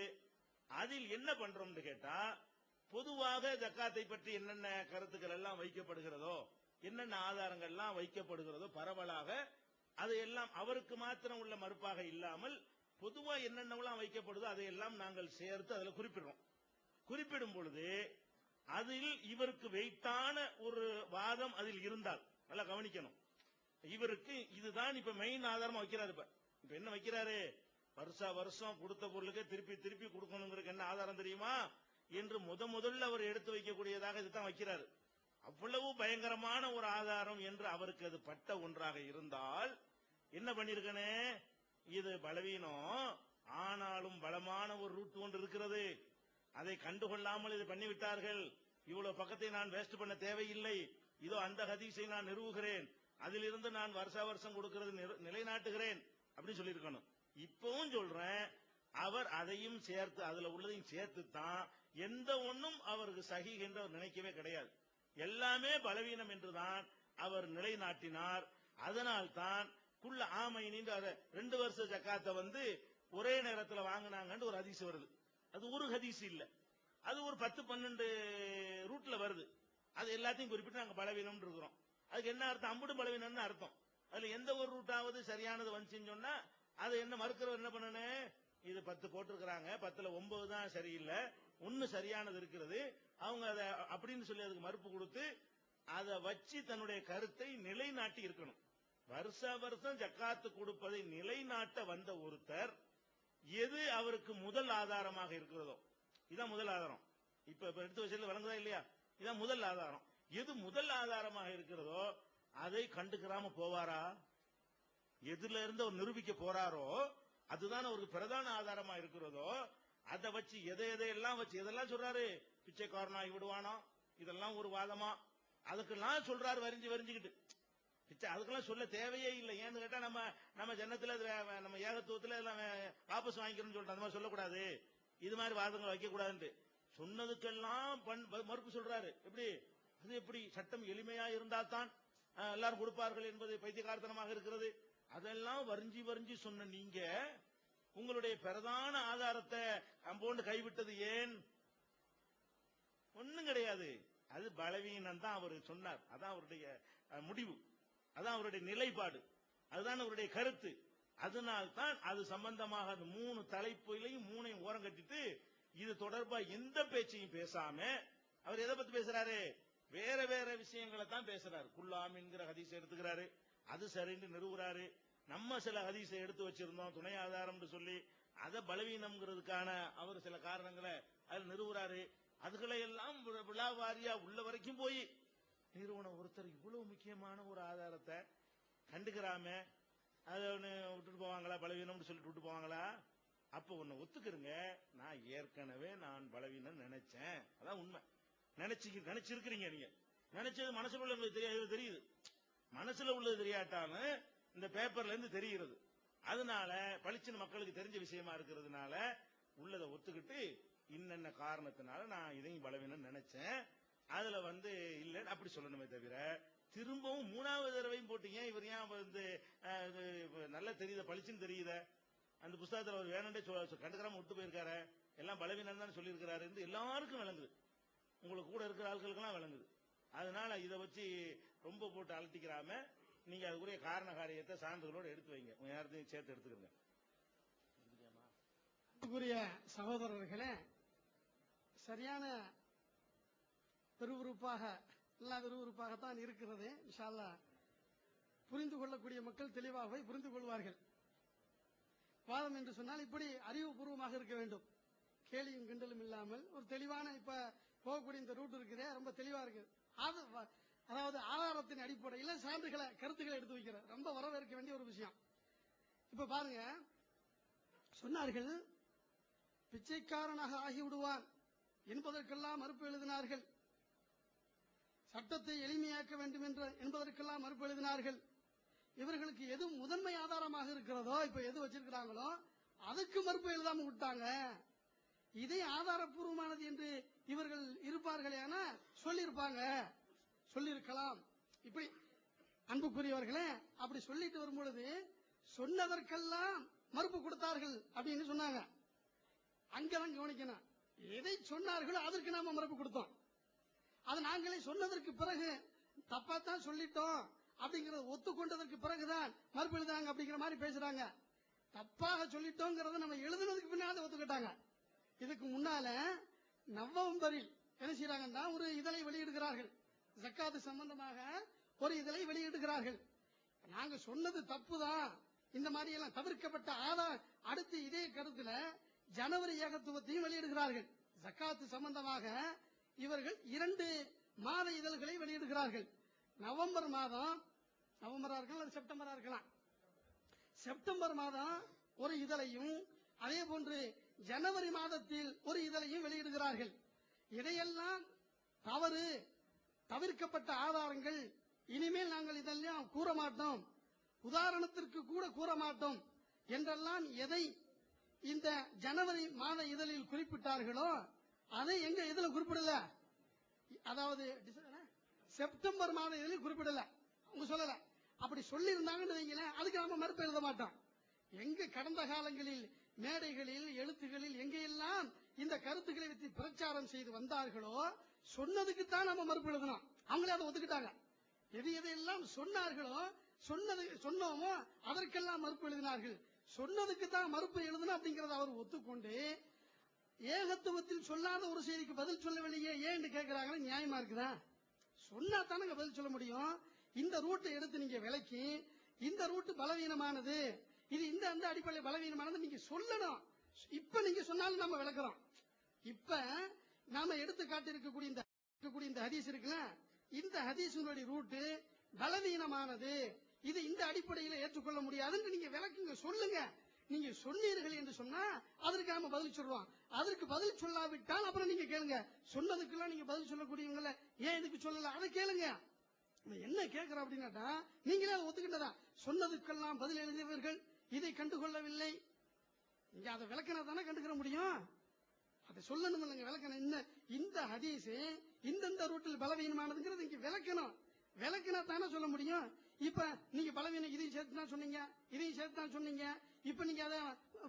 அதில் என்ன பண்றோம் கேட்டா, பொதுவாக ஜக்காத்தை பற்றி என்னென்ன கருத்துக்கள் எல்லாம் வைக்கப்படுகிறதோ, என்னென்ன ஆதாரங்கள் எல்லாம் வைக்கப்படுகிறதோ பரவலாக அதையெல்லாம் அவருக்கு மாத்திரம் உள்ள மறுப்பாக இல்லாமல் பொதுவா என்னென்னலாம் வைக்கப்படுதோ அதையெல்லாம் நாங்கள் சேர்த்து அதில் குறிப்பிடுறோம். குறிப்பிடும் பொழுது அதில் இவருக்கு வெயிட்டான ஒரு வாதம் அதில் இருந்தால், நல்லா கவனிக்கணும், இவருக்கு இதுதான் இப்ப மெயின் ஆதாரமா வைக்கிறாரு. இப்ப என்ன வைக்கிறாரு? வருஷம் கொடுத்த பொருளுக்கு திருப்பி திருப்பி கொடுக்கணுங்கிறது என்ன ஆதாரம் தெரியுமா என்று முதல்ல அவர் எடுத்து வைக்கக்கூடியதாக இதுதான் வைக்கிறாரு. அவ்வளவு பயங்கரமான ஒரு ஆதாரம் என்று அவருக்கு அது பட்ட ஒன்றாக இருந்தால் என்ன பண்ணிருக்கனே, இது பலவீனம், ஆனாலும் பலமான ஒரு ரூட் ஒன்று இருக்கிறது, அதை கண்டுகொள்ளாமல் இது பண்ணிவிட்டார்கள், இவ்வளவு பக்கத்தை நான் வேஸ்ட் பண்ண தேவையில்லை, இதோ அந்த ஹதீஸை நான் நிறுவுகிறேன், அதிலிருந்து நான் வருஷம் கொடுக்கிறது நிலைநாட்டுகிறேன் அப்படின்னு சொல்லியிருக்கணும். இப்பவும் சொல்றேன், அவர் அதையும் சேர்த்து அதுல உள்ளதையும் சேர்த்து தான் எந்த ஒன்றும் அவருக்கு சஹீஹ் என்று அவர் நினைக்கவே கிடையாது. எல்லாமே பலவீனம் என்றுதான் அவர் நிலைநாட்டினார். அதனால் தான் குள்ள ஆமைனின் 2 வருஷ ஜக்காத்தை ஒரே நேரத்தில் வாங்கினாங்கன்னு ஒரு ஹதீஸ் வருது. அது ஒரு ஹதீஸ் இல்ல, அது ஒரு 10-12 ரூட்ல வருது. அது எல்லாத்தையும் குறிப்பிட்டு நாங்க பலவீனம் இருக்கிறோம். அதுக்கு என்ன அர்த்தம்? அம்புடும் பலவீனம்னு அர்த்தம். அதுல எந்த ஒரு ரூட்டாவது சரியானது வந்துச்சுன்னு சொன்னா அது என்ன மறுக்கிறவர் என்ன பண்ணனே, இது 10 போட்டிருக்கிறாங்க, 10ல 9 தான் சரியில்லை, 1 சரியானது இருக்கிறது, அவங்க அதை அப்படின்னு சொல்லி அதுக்கு மறுப்பு கொடுத்து அதை வச்சு தன்னுடைய கருத்தை நிலைநாட்டி இருக்கணும். வருஷம் ஜக்காத்து கொடுப்பதை நிலைநாட்ட வந்த ஒருத்தர் எது அவருக்கு முதல் ஆதாரமாக இருக்கிறதோ, இதான் முதல் ஆதாரம். இப்ப எடுத்து வச்சது வழங்குதா இல்லையா? இதான் முதல் ஆதாரம். எது முதல் ஆதாரமாக இருக்கிறதோ அதை கண்டுக்கிறாம போவாரா? எதுல இருந்து அவர் நிரூபிக்க போறாரோ அதுதான் அவருக்கு பிரதான ஆதாரமா இருக்கிறதோ அதை வச்சு எதையெல்லாம் வச்சு எதெல்லாம் சொல்றாரு, பிச்சைக்காரனாகி விடுவானோ, இதெல்லாம் ஒரு வாதமா, அதுக்கெல்லாம் சொல்றாரு வரிஞ்சுக்கிட்டு. அதுக்கெல்லாம் சொல்ல தேவையே இல்லை. ஏன்னு கேட்டா நம்ம ஜன்னத்துல நம்ம ஏகத்துவத்துல எல்லாம் வாபஸ் வாங்கிக்கிறோம்னு சொல்லிட்டு அந்த மாதிரி சொல்லக்கூடாது, இது மாதிரி வாதங்கள் வைக்க கூடாதுன்னு சொன்னதுக்கெல்லாம் மறுப்பு சொல்றாரு. எப்படி? அது எப்படி? சட்டம் எளிமையா இருந்தால் தான் எல்லாரும் கொடுப்பார்கள் என்பது பைத்தியகாரத்தனமாக இருக்கிறது. அதெல்லாம் வரிஞ்சி சொன்ன நீங்க உங்களுடைய பிரதான ஆதாரத்தை அம்போண்டு கைவிட்டது ஏன்? ஒண்ணும் கிடையாது, அது பலவீனம் தான் அவர் சொன்னார். அதான் அவருடைய முடிவு, அதான் அவருடைய நிலைப்பாடு, அதுதான் அவருடைய கருத்து. அதனால்தான் அது சம்பந்தமாக அந்த 3 தலைப்புலையும் 3ஐயும் ஓரம் கட்டிட்டு இது தொடர்பா எந்த பேச்சையும் பேசாம அவர் எதை பத்தி பேசுறாரு? வேற வேற விஷயங்களை தான் பேசுறாரு. குல்லாமின்கிற ஹதீஸ் எடுத்துக்கிறாரு, அது சரின்னு நிறுவுறாரு. நம்ம சில ஹதீஸை எடுத்து வச்சிருந்தோம் துணை ஆதாரம்னு சொல்லி அதை பலவீனம்ங்கிறதுக்கான அவர் சில காரணங்களை அதில் நிறுவுறாரு. அதுகளை எல்லாம் விழாவாரியா உள்ள வரைக்கும் போய் நிறுவன ஒருத்தர் இவ்வளவு முக்கியமான ஒரு ஆதாரத்தை கண்டுக்கிறாம அதை விட்டுட்டு போவாங்களா? பலவீனம்னு சொல்லிட்டு விட்டு போவாங்களா? அப்ப ஒன்னு ஒத்துக்கிறங்க, நான் ஏற்கனவே நான் பலவீனம் நினைச்சேன், அதான் உண்மை. நினைச்சிருக்கிறீங்க, நீங்க நினைச்சது மனசுல உள்ளது தெரியுது, மனசுல உள்ளது தெரியாட்டாலும் இந்த பேப்பர்ல இருந்து தெரிகிறது. அதனால பளிச்சுன்னு மக்களுக்கு தெரிஞ்ச விஷயமா இருக்கிறதுனால உள்ளதை ஒத்துக்கிட்டு இன்னென்ன காரணத்தினால நான் இதையும் பலவீனம் நினைச்சேன், அதுல இல்ல அப்படி சொல்லணுமே தவிர திரும்பவும் 3வது தடவையும் போட்டீங்க. இவர் ஏன் நல்ல தெரியுத, பளிச்சுன்னு தெரியுத, அந்த புத்தகத்தில் அவர் வேணுண்டே கண்டுக்கிறாம விட்டு போயிருக்காரு, எல்லாம் பலவீனம் தான் சொல்லியிருக்கிறாரு, எல்லாருக்கும் விளங்குது, உங்களுக்கு கூட இருக்கிற ஆட்களுக்கெல்லாம் விளங்குது. அதனால இதை வச்சு ரொம்ப போட்டு அலட்டிக்கிறாம நீங்க அதுக்குரிய காரண காரியத்தை சான்றுகளோடு எடுத்து வைங்க, உங்க யாரத்தையும் சேர்த்து எடுத்துக்கிறங்க. அன்புக்குரிய சகோதரர்களே, சரியான விறுவிறுப்பாக எல்லா விறுவிறுப்பாகத்தான் இருக்கிறது. இன்ஷா அல்லாஹ் புரிந்து கொள்ளக்கூடிய மக்கள் தெளிவாகவே புரிந்து கொள்வார்கள். வாதம் என்று சொன்னால் இப்படி அறிவுபூர்வமாக இருக்க வேண்டும், கேலியும் கிண்டலும் இல்லாமல் ஒரு தெளிவான. இப்ப போகக்கூடிய இந்த ரூட் இருக்குதே ரொம்ப தெளிவா இருக்கு. அதாவது ஆதாரத்தின் அடிப்படையில் சான்றுகளை கருத்துக்களை எடுத்து வைக்கிற ரொம்ப வரவேற்க வேண்டிய ஒரு விஷயம். இப்ப பாருங்க, சொன்னார்கள் பிச்சைக்காரனாக ஆகிவிடுவான் என்பதற்கெல்லாம் மறுப்பு எழுதினார்கள், சட்டத்தை எளிமையாக்க வேண்டும் என்பதற்கெல்லாம் மறுப்பு எழுதினார்கள். இவர்களுக்கு எது முதன்மை ஆதாரமாக இருக்கிறதோ, இப்ப எது வச்சிருக்கிறாங்களோ அதுக்கு மறுப்பு எழுதாம விட்டாங்க. இதே ஆதாரப்பூர்வமானது என்று இவர்கள் இருப்பார்களே சொல்லியிருப்பாங்க, சொல்லியிருக்கலாம். இப்படி அன்புக்குரியவர்களே, அப்படி சொல்லிட்டு வரும்பொழுது சொன்னதற்கெல்லாம் மறுப்பு கொடுத்தார்கள் அப்படின்னு சொன்னாங்க. அங்கதான் கவனிக்கணும், எதை சொன்னார்களோ அதற்கு நாம மறுப்பு கொடுத்தோம். அது நாங்களே சொன்னதற்கு பிறகு தப்பாத்தான் சொல்லிட்டோம் அப்படிங்கறத ஒத்துக்கொண்டதற்கு பிறகுதான் மறுப்பு எழுதாங்க அப்படிங்கிற மாதிரி பேசுறாங்க. தப்பாக சொல்லிட்டோங்கிறத நம்ம எழுதுனதுக்கு பின்னால ஒத்துக்கிட்டாங்க. இதுக்கு முன்னால நவம்பரில் என்ன செய்யறாங்கன்னா ஒரு இதழை வெளியிடுகிறார்கள், ஜக்காத்து சம்பந்தமாக ஒரு இதழை வெளியிடுகிறார்கள். நாங்க சொன்னது தப்புதான், இந்த மாதிரி எல்லாம் தவிர்க்கப்பட்ட அடுத்து இதே கருத்துல ஜனவரி ஏகத்துவத்தையும் வெளியிடுகிறார்கள். ஜக்காத்து சம்பந்தமாக இவர்கள் 2 மாத இதழ்களை வெளியிடுகிறார்கள். நவம்பர் மாதம், நவம்பரா இருக்கலாம் செப்டம்பரா இருக்கலாம், செப்டம்பர் மாதம் ஒரு இதழையும் அதே போன்று ஜனவரி மாதத்தில் ஒரு இதழையும் வெளியிடுகிறார்கள். இதையெல்லாம் தவறு, தவிர்க்கப்பட்ட ஆதாரங்கள், இனிமேல் நாங்கள் இதெல்லாம் கூற மாட்டோம், உதாரணத்திற்கு கூட கூற மாட்டோம் என்றெல்லாம் எதை இந்த ஜனவரி மாத இதழில் குறிப்பிட்டார்களோ அதை எங்க இதுல குறிப்பிடல, அதாவது செப்டம்பர் மாத இதழில் குறிப்பிடல, அவங்க சொல்லல. அப்படி சொல்லி இருந்தாங்கன்னு வைங்களேன், அதுக்கு நாம மறுப்பு எழுத மாட்டோம். எங்க கடந்த காலங்களில் மேடைகளில் எழுத்துகளில் எங்கெல்லாம் இந்த கருத்துக்களை வைத்து பிரச்சாரம் செய்து வந்தார்களோ சொன்னதுக்குத்தான் நம்ம மறுப்பு எழுதணும். அவங்களே அதை ஒத்துக்கிட்டாங்க. எது எதையெல்லாம் சொன்னார்களோ சொன்னோமோ அதற்கெல்லாம் மறுப்பு எழுதினார்கள். சொன்னதுக்கு தான் மறுப்பு எழுதணும் அப்படிங்கறத அவர் ஒத்துக்கொண்டு ஏகத்துவத்தில் சொல்லாத ஒரு செய்திக்கு பதில் சொல்லவில்லையே ஏன்னு கேட்கிறாங்க. நியாயமா இருக்குதா? சொன்னா தானங்க பதில் சொல்ல முடியும். இந்த ரூட்டை எடுத்து நீங்க விளக்கி இந்த ரூட் பலவீனமானது, இது இந்த அந்த அடிப்படையில் பலவீனமானது நீங்க சொல்லணும். இப்ப நீங்க சொன்னாலும் நம்ம விளக்குறோம். இப்ப நாம எடுத்து காட்டிருக்கக்கூடிய இந்த ஹதீஸ் இருக்குல்ல, இந்த ஹதீஸினுடைய ரூட் பலவீனமானது, இது இந்த அடிப்படையில் ஏற்றுக்கொள்ள முடியாதுன்னு நீங்க விளக்குங்க, சொல்லுங்க. நீங்க சொன்னீர்கள் என்று சொன்னா அதற்கு நாம பதில் சொல்றோம். அதற்கு பதில் சொல்லாவிட்டால் அப்புறம் நீங்க கேளுங்க. சொன்னதுக்கெல்லாம் நீங்க பதில் சொல்லக்கூடியவங்கள ஏன் இதுக்கு சொல்லல அதை கேளுங்க. என்ன கேட்கிறோம் அப்படின்னாட்டா நீங்களே அதை ஒத்துக்கிட்டதா? சொன்னதுக்கெல்லாம் பதில் எழுதியவர்கள் இதை கண்டுகொள்ளவில்லை. நீங்க அதை விளக்கினா தானே கண்டுக்கிற முடியும். அதை சொல்லணும் இல்லைங்க, விளக்கணும். இந்த ஹதீஸ் இந்த ரூட்டில் பலவீனமானதுங்கிறது நீங்க விளக்கணும். விளக்கினா தானே சொல்ல முடியும். இப்ப நீங்க பலவீனம் இதையும் சேர்த்து தான் சொன்னீங்க, இதையும் சேர்த்து தான் சொன்னீங்க, இப்ப நீங்க அதை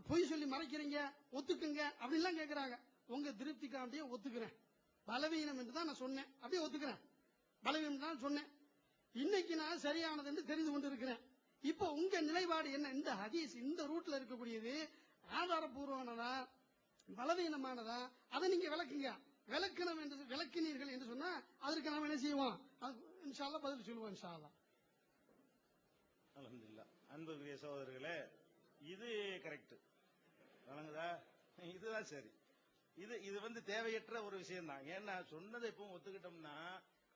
பொய் சொல்லி மறைக்கிறீங்க, ஒத்துக்குங்க அப்படின்லாம் கேட்கிறாங்க. உங்க திருப்திக்காண்டியே ஒத்துக்கிறேன், பலவீனம் என்று தான் நான் சொன்னேன், அப்படியே ஒத்துக்கிறேன், பலவீனம் தான் சொன்னேன். இன்னைக்கு நான் சரியானது என்று தெரிந்து கொண்டிருக்கிறேன். இப்போ உங்க நிலைப்பாடு என்ன? இந்த ஹதீஸ் இந்த ரூட்ல இருக்கக்கூடியது ஆதாரபூர்வமானதா பலவீனமானதா? அதை நீங்க விளக்குங்க. விளக்கினீர்கள் என்று சொன்னா அதற்கு நாம என்ன செய்வோம்? இன்ஷா அல்லாஹ் பதில் சொல்லுவோம் இன்ஷா அல்லாஹ். அல்ஹம்துலில்லாஹ். அன்புக்குரிய சகோதரர்களே, இது கரெக்ட் வழங்குதா? இதுதான் சரி. இது வந்து தேவையற்ற ஒரு விஷயம் தான். ஏன்னா சொன்னதை எப்பவும் ஒத்துக்கிட்டோம்னா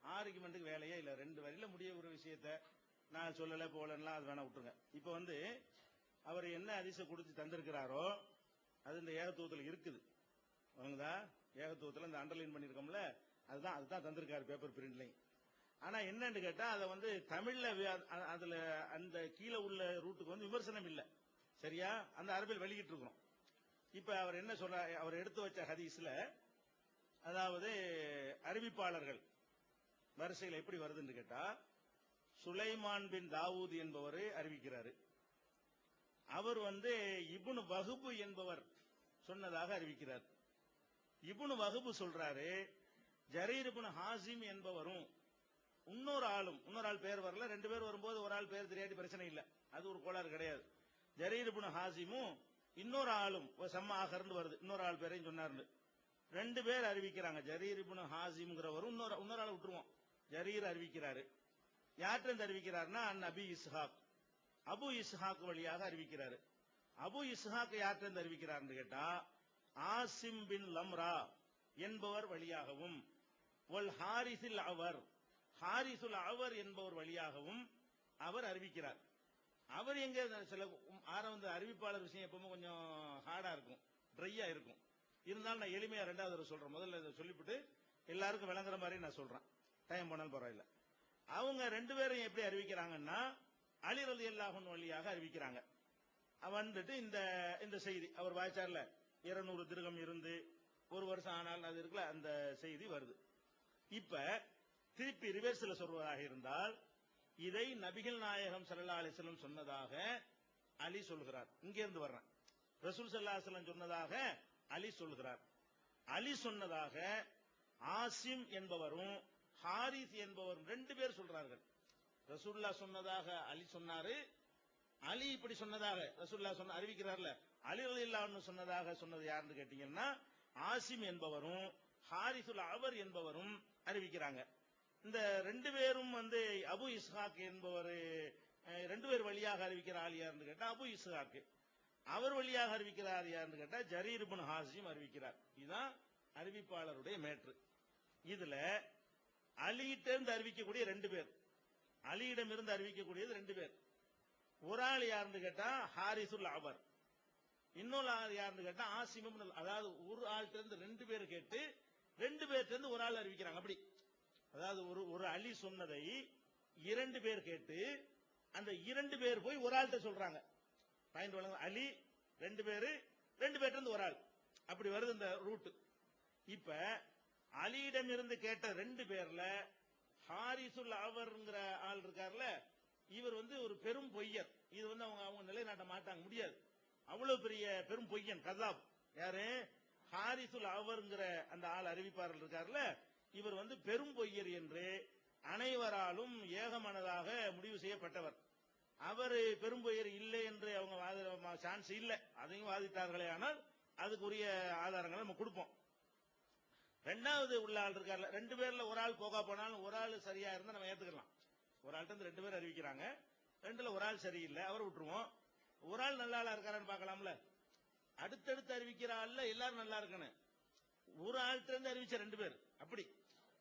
ஆர்குமெண்ட்டுக்கு வேலையே இல்ல. 2 வரியில முடிய ஒரு விஷயத்த நான் சொல்லல போலன்னா அது வேணா விட்டுருங்க. இப்ப வந்து அவர் என்ன ஹதீஸை கொடுத்து தந்திருக்கிறாரோ அது இந்த ஏகத்துவத்தில் இருக்குது. வழங்குதா? ஏகத்துவத்தில் இந்த அண்டர்லைன் பண்ணிருக்கோம்ல, அதுதான் தந்திருக்காரு பேப்பர் பிரிண்ட்லையும். ஆனா என்னன்னு கேட்டா அதை வந்து தமிழ்ல அதுல அந்த கீழே உள்ள ரூட்டுக்கு வந்து விமர்சனம் இல்ல. சரியா? அந்த அரபில் வெளியிட்டு இருக்கோம். இப்ப அவர் என்ன சொல்ற, அவர் எடுத்து வச்ச ஹதீஸ்ல அதாவது அறிவிப்பாளர்கள் வரிசையில் எப்படி வருதுன்னு கேட்டா, சுலைமான் பின் தாவூத் என்பவர் அறிவிக்கிறாரு. அவர் வந்து இப்னு வஹ்பு என்பவர் சொன்னதாக அறிவிக்கிறார். இப்னு வஹ்பு சொல்றாரு, ஜரீர் இப்னு ஹாசிம் என்பவரும் இன்னொரு ஆள் பேர் வரல. 2 பேர் வரும்போது ஒரு ஆள் பேர் தெரியாட்டி பிரச்சனை இல்ல, அது ஒரு கோளாறு கிடையாது. ஜரீர் இப்னு ஹாசிமும் இன்னொரு ஆளும் சம்ம ஆகர்னு வருது, இன்னொரு ஆள் பேரையும் சொன்னாரு. 2 பேர் அறிவிக்கிறாங்க. ஜரீர் இப்னு ஹாசிம்ங்கிறவரும் இன்னொரு ஆள் விட்டுருவோம். ஜரீர் அறிவிக்கிறாரு. யார்கிட்ட அறிவிக்கிறாருன்னா அபி இஸ்ஹாக், அபு இஸ்ஹாக் வழியாக அறிவிக்கிறாரு. அபு இஸ்ஹாக் யார்கிட்ட அறிவிக்கிறார்னு கேட்டா ஆசிம் பின் லம்ரா என்பவர் வழியாகவும் ஹாரிசுல் அவர் என்பவர் வழியாகவும் அவர் அறிவிக்கிறார். அவர் எங்க சில அறிவிப்பாளர் விஷயம் எப்பவுமே கொஞ்சம் ஹார்டா இருக்கும், ட்ரையா இருக்கும். இருந்தாலும் நான் எளிமையா 2வது தடவை சொல்றேன். முதல்ல இதை சொல்லிவிட்டு எல்லாருக்கும் விளங்குற மாதிரி நான் சொல்றேன், டைம் போனாலும் பரவாயில்ல. அவங்க 2 பேரும் எப்படி அறிவிக்கிறாங்கன்னா அலி ரலியல்லாஹு அன்ஹு வழியாக அறிவிக்கிறாங்க. வந்துட்டு இந்த செய்தி அவர் வாய்ச்சார்ல 200 திர்கம் இருந்து 1 வருஷம் ஆனால் அது இருக்குல்ல, அந்த செய்தி வருது. இப்ப திருப்பி ரிவர்ஸ்ல சொல்வதாக இருந்தால் இதை நபிகள் நாயகம் ஸல்லல்லாஹு அலைஹி வஸல்லம் சொன்னதாக அலி சொல்கிறார். இங்க இருந்து வர்றேன். ரசூல் ஸல்லல்லாஹு அலைஹி வஸல்லம் சொன்னதாக அலி சொல்கிறார். அலி சொன்னதாக ஆசிம் என்பவரும் ஹாரிஸ் என்பவரும் 2 பேர் சொல்றார்கள். ரசூலுல்லாஹ் சொன்னதாக அலி சொன்னாரு, அலி இப்படி சொன்னதாக ரசூலுல்லாஹ் சொன்ன அறிவிக்கிறார்ல, அலி ரலியல்லாஹு அன்ஹு சொன்னதாக சொன்னது யாருன்னு கேட்டீங்கன்னா ஆசிம் என்பவரும் ஹாரிசுல் அவர் என்பவரும் அறிவிக்கிறாங்க. இந்த 2 பேரும் வந்து அபு இஸ்ஹாக் என்பவர் 2 பேர் வழியாக அறிவிக்கிற ஆள் யாருன்னு கேட்டா அபு இஸ்ஹாக். அவர் வழியாக அறிவிக்கிறார் யாருன்னு கேட்டா ஜரீர் இப்னு ஹாசிம் அறிவிக்கிறார். இதுதான் அறிவிப்பாளருடைய மேட்ரு. இதுல அலியிட்டிருந்து அறிவிக்கக்கூடிய 2 பேர், அலியிடமிருந்து அறிவிக்கக்கூடியது 2 பேர். ஒரு ஆள் யாருன்னு கேட்டா ஹாரிசுல் அவர், இன்னொரு ஆள் யாருன்னு கேட்டா ஆசிம். அதாவது ஒரு ஆள்கிட்ட இருந்து 2 பேர் கேட்டு 2 பேர்ட்ட இருந்து ஒரு ஆள் அறிவிக்கிறாங்க. அப்படி அதாவது ஒரு அலி சொன்னதை 2 பேர் கேட்டு அந்த 2 பேர் போய் ஒரு ஆள்கிட்ட சொல்றாங்க. பாயிண்ட் வழங்க அலி 2 பேரு 2 பேர்ட்ட இருந்து ஒரு ஆள், அப்படி வருது இந்த ரூட். இப்ப அலியிடம் இருந்து கேட்ட 2 பேர்ல ஹாரிசுல் அவர்ங்கிற ஆள் இருக்கார்ல, இவர் வந்து ஒரு பெரும் பொய்யர். இது வந்து அவங்க நிலைநாட்ட மாட்டாங்க, முடியாது. அவ்வளவு பெரிய பெரும் பொய்யன் கதாப். யாரு? ஹாரிசுல் அவர்ங்கிற அந்த ஆள் அறிவிப்பாளர் இருக்கார்ல, இவர் வந்து பெரும் பொய்யர் என்று அனைவராலும் ஏகமனதாக முடிவு செய்யப்பட்டவர். அவர் பெரும் பொய்யர் இல்லை என்று அவங்க சான்ஸ் இல்லை, அதையும் வாதித்தார்களே. ஆனால் அதுக்குரிய ஆதாரங்களை நம்ம கொடுப்போம். 2வது உள்ள ஆள் இருக்கார்ல, 2 பேர்ல ஒரு ஆள் போகா போனாலும் ஒரு ஆள் சரியா இருந்தா நம்ம ஏத்துக்கலாம். ஒரு ஆள்கிட்ட இருந்து 2 பேர் அறிவிக்கிறாங்க, 2ல ஒரு ஆள் சரியில்லை, அவரை விட்டுருவோம். ஒரு ஆள் நல்ல ஆளா இருக்காரான்னு பார்க்கலாம்ல. அடுத்தடுத்து அறிவிக்கிற ஆள்ல எல்லாரும் நல்லா இருக்கணும். ஒரு ஆள்கிட்ட இருந்து அறிவிச்ச 2 பேர் அப்படி.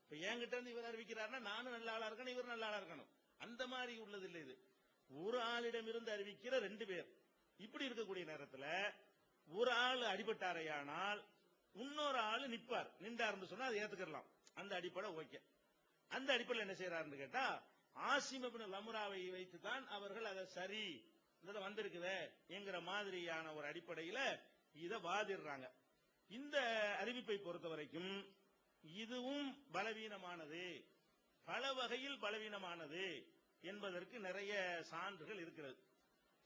இப்ப என்கிட்ட இருந்து இவர் அறிவிக்கிறாருன்னா நானும் நல்ல ஆளா இருக்கணும், இவர் நல்ல ஆளா இருக்கணும். அந்த மாதிரி உள்ளது இல்லை இது. ஒரு ஆளிடம் இருந்து அறிவிக்கிற 2 பேர். இப்படி இருக்கக்கூடிய நேரத்தில் ஒரு ஆள் அடிபட்டாரையானால் இன்னொரு ஆளு நிப்பார், நின்றார்னு சொன்னா அதை ஏத்துக்கலாம். அந்த அடிப்படை ஓகே. அந்த அடிப்படையில் என்ன செய்யறாருன்னு கேட்டா ஆசிம் இப்னு லம்ராவை வைத்துதான் அவர்கள் அதை சரி வந்திருக்குதே என்கிற மாதிரியான ஒரு அடிப்படையில் இதை வாதிடுறாங்க. இந்த அறிவிப்பை பொறுத்த வரைக்கும் இதுவும் பலவீனமானது, பல வகையில் பலவீனமானது என்பதற்கு நிறைய சான்றுகள் இருக்கிறது.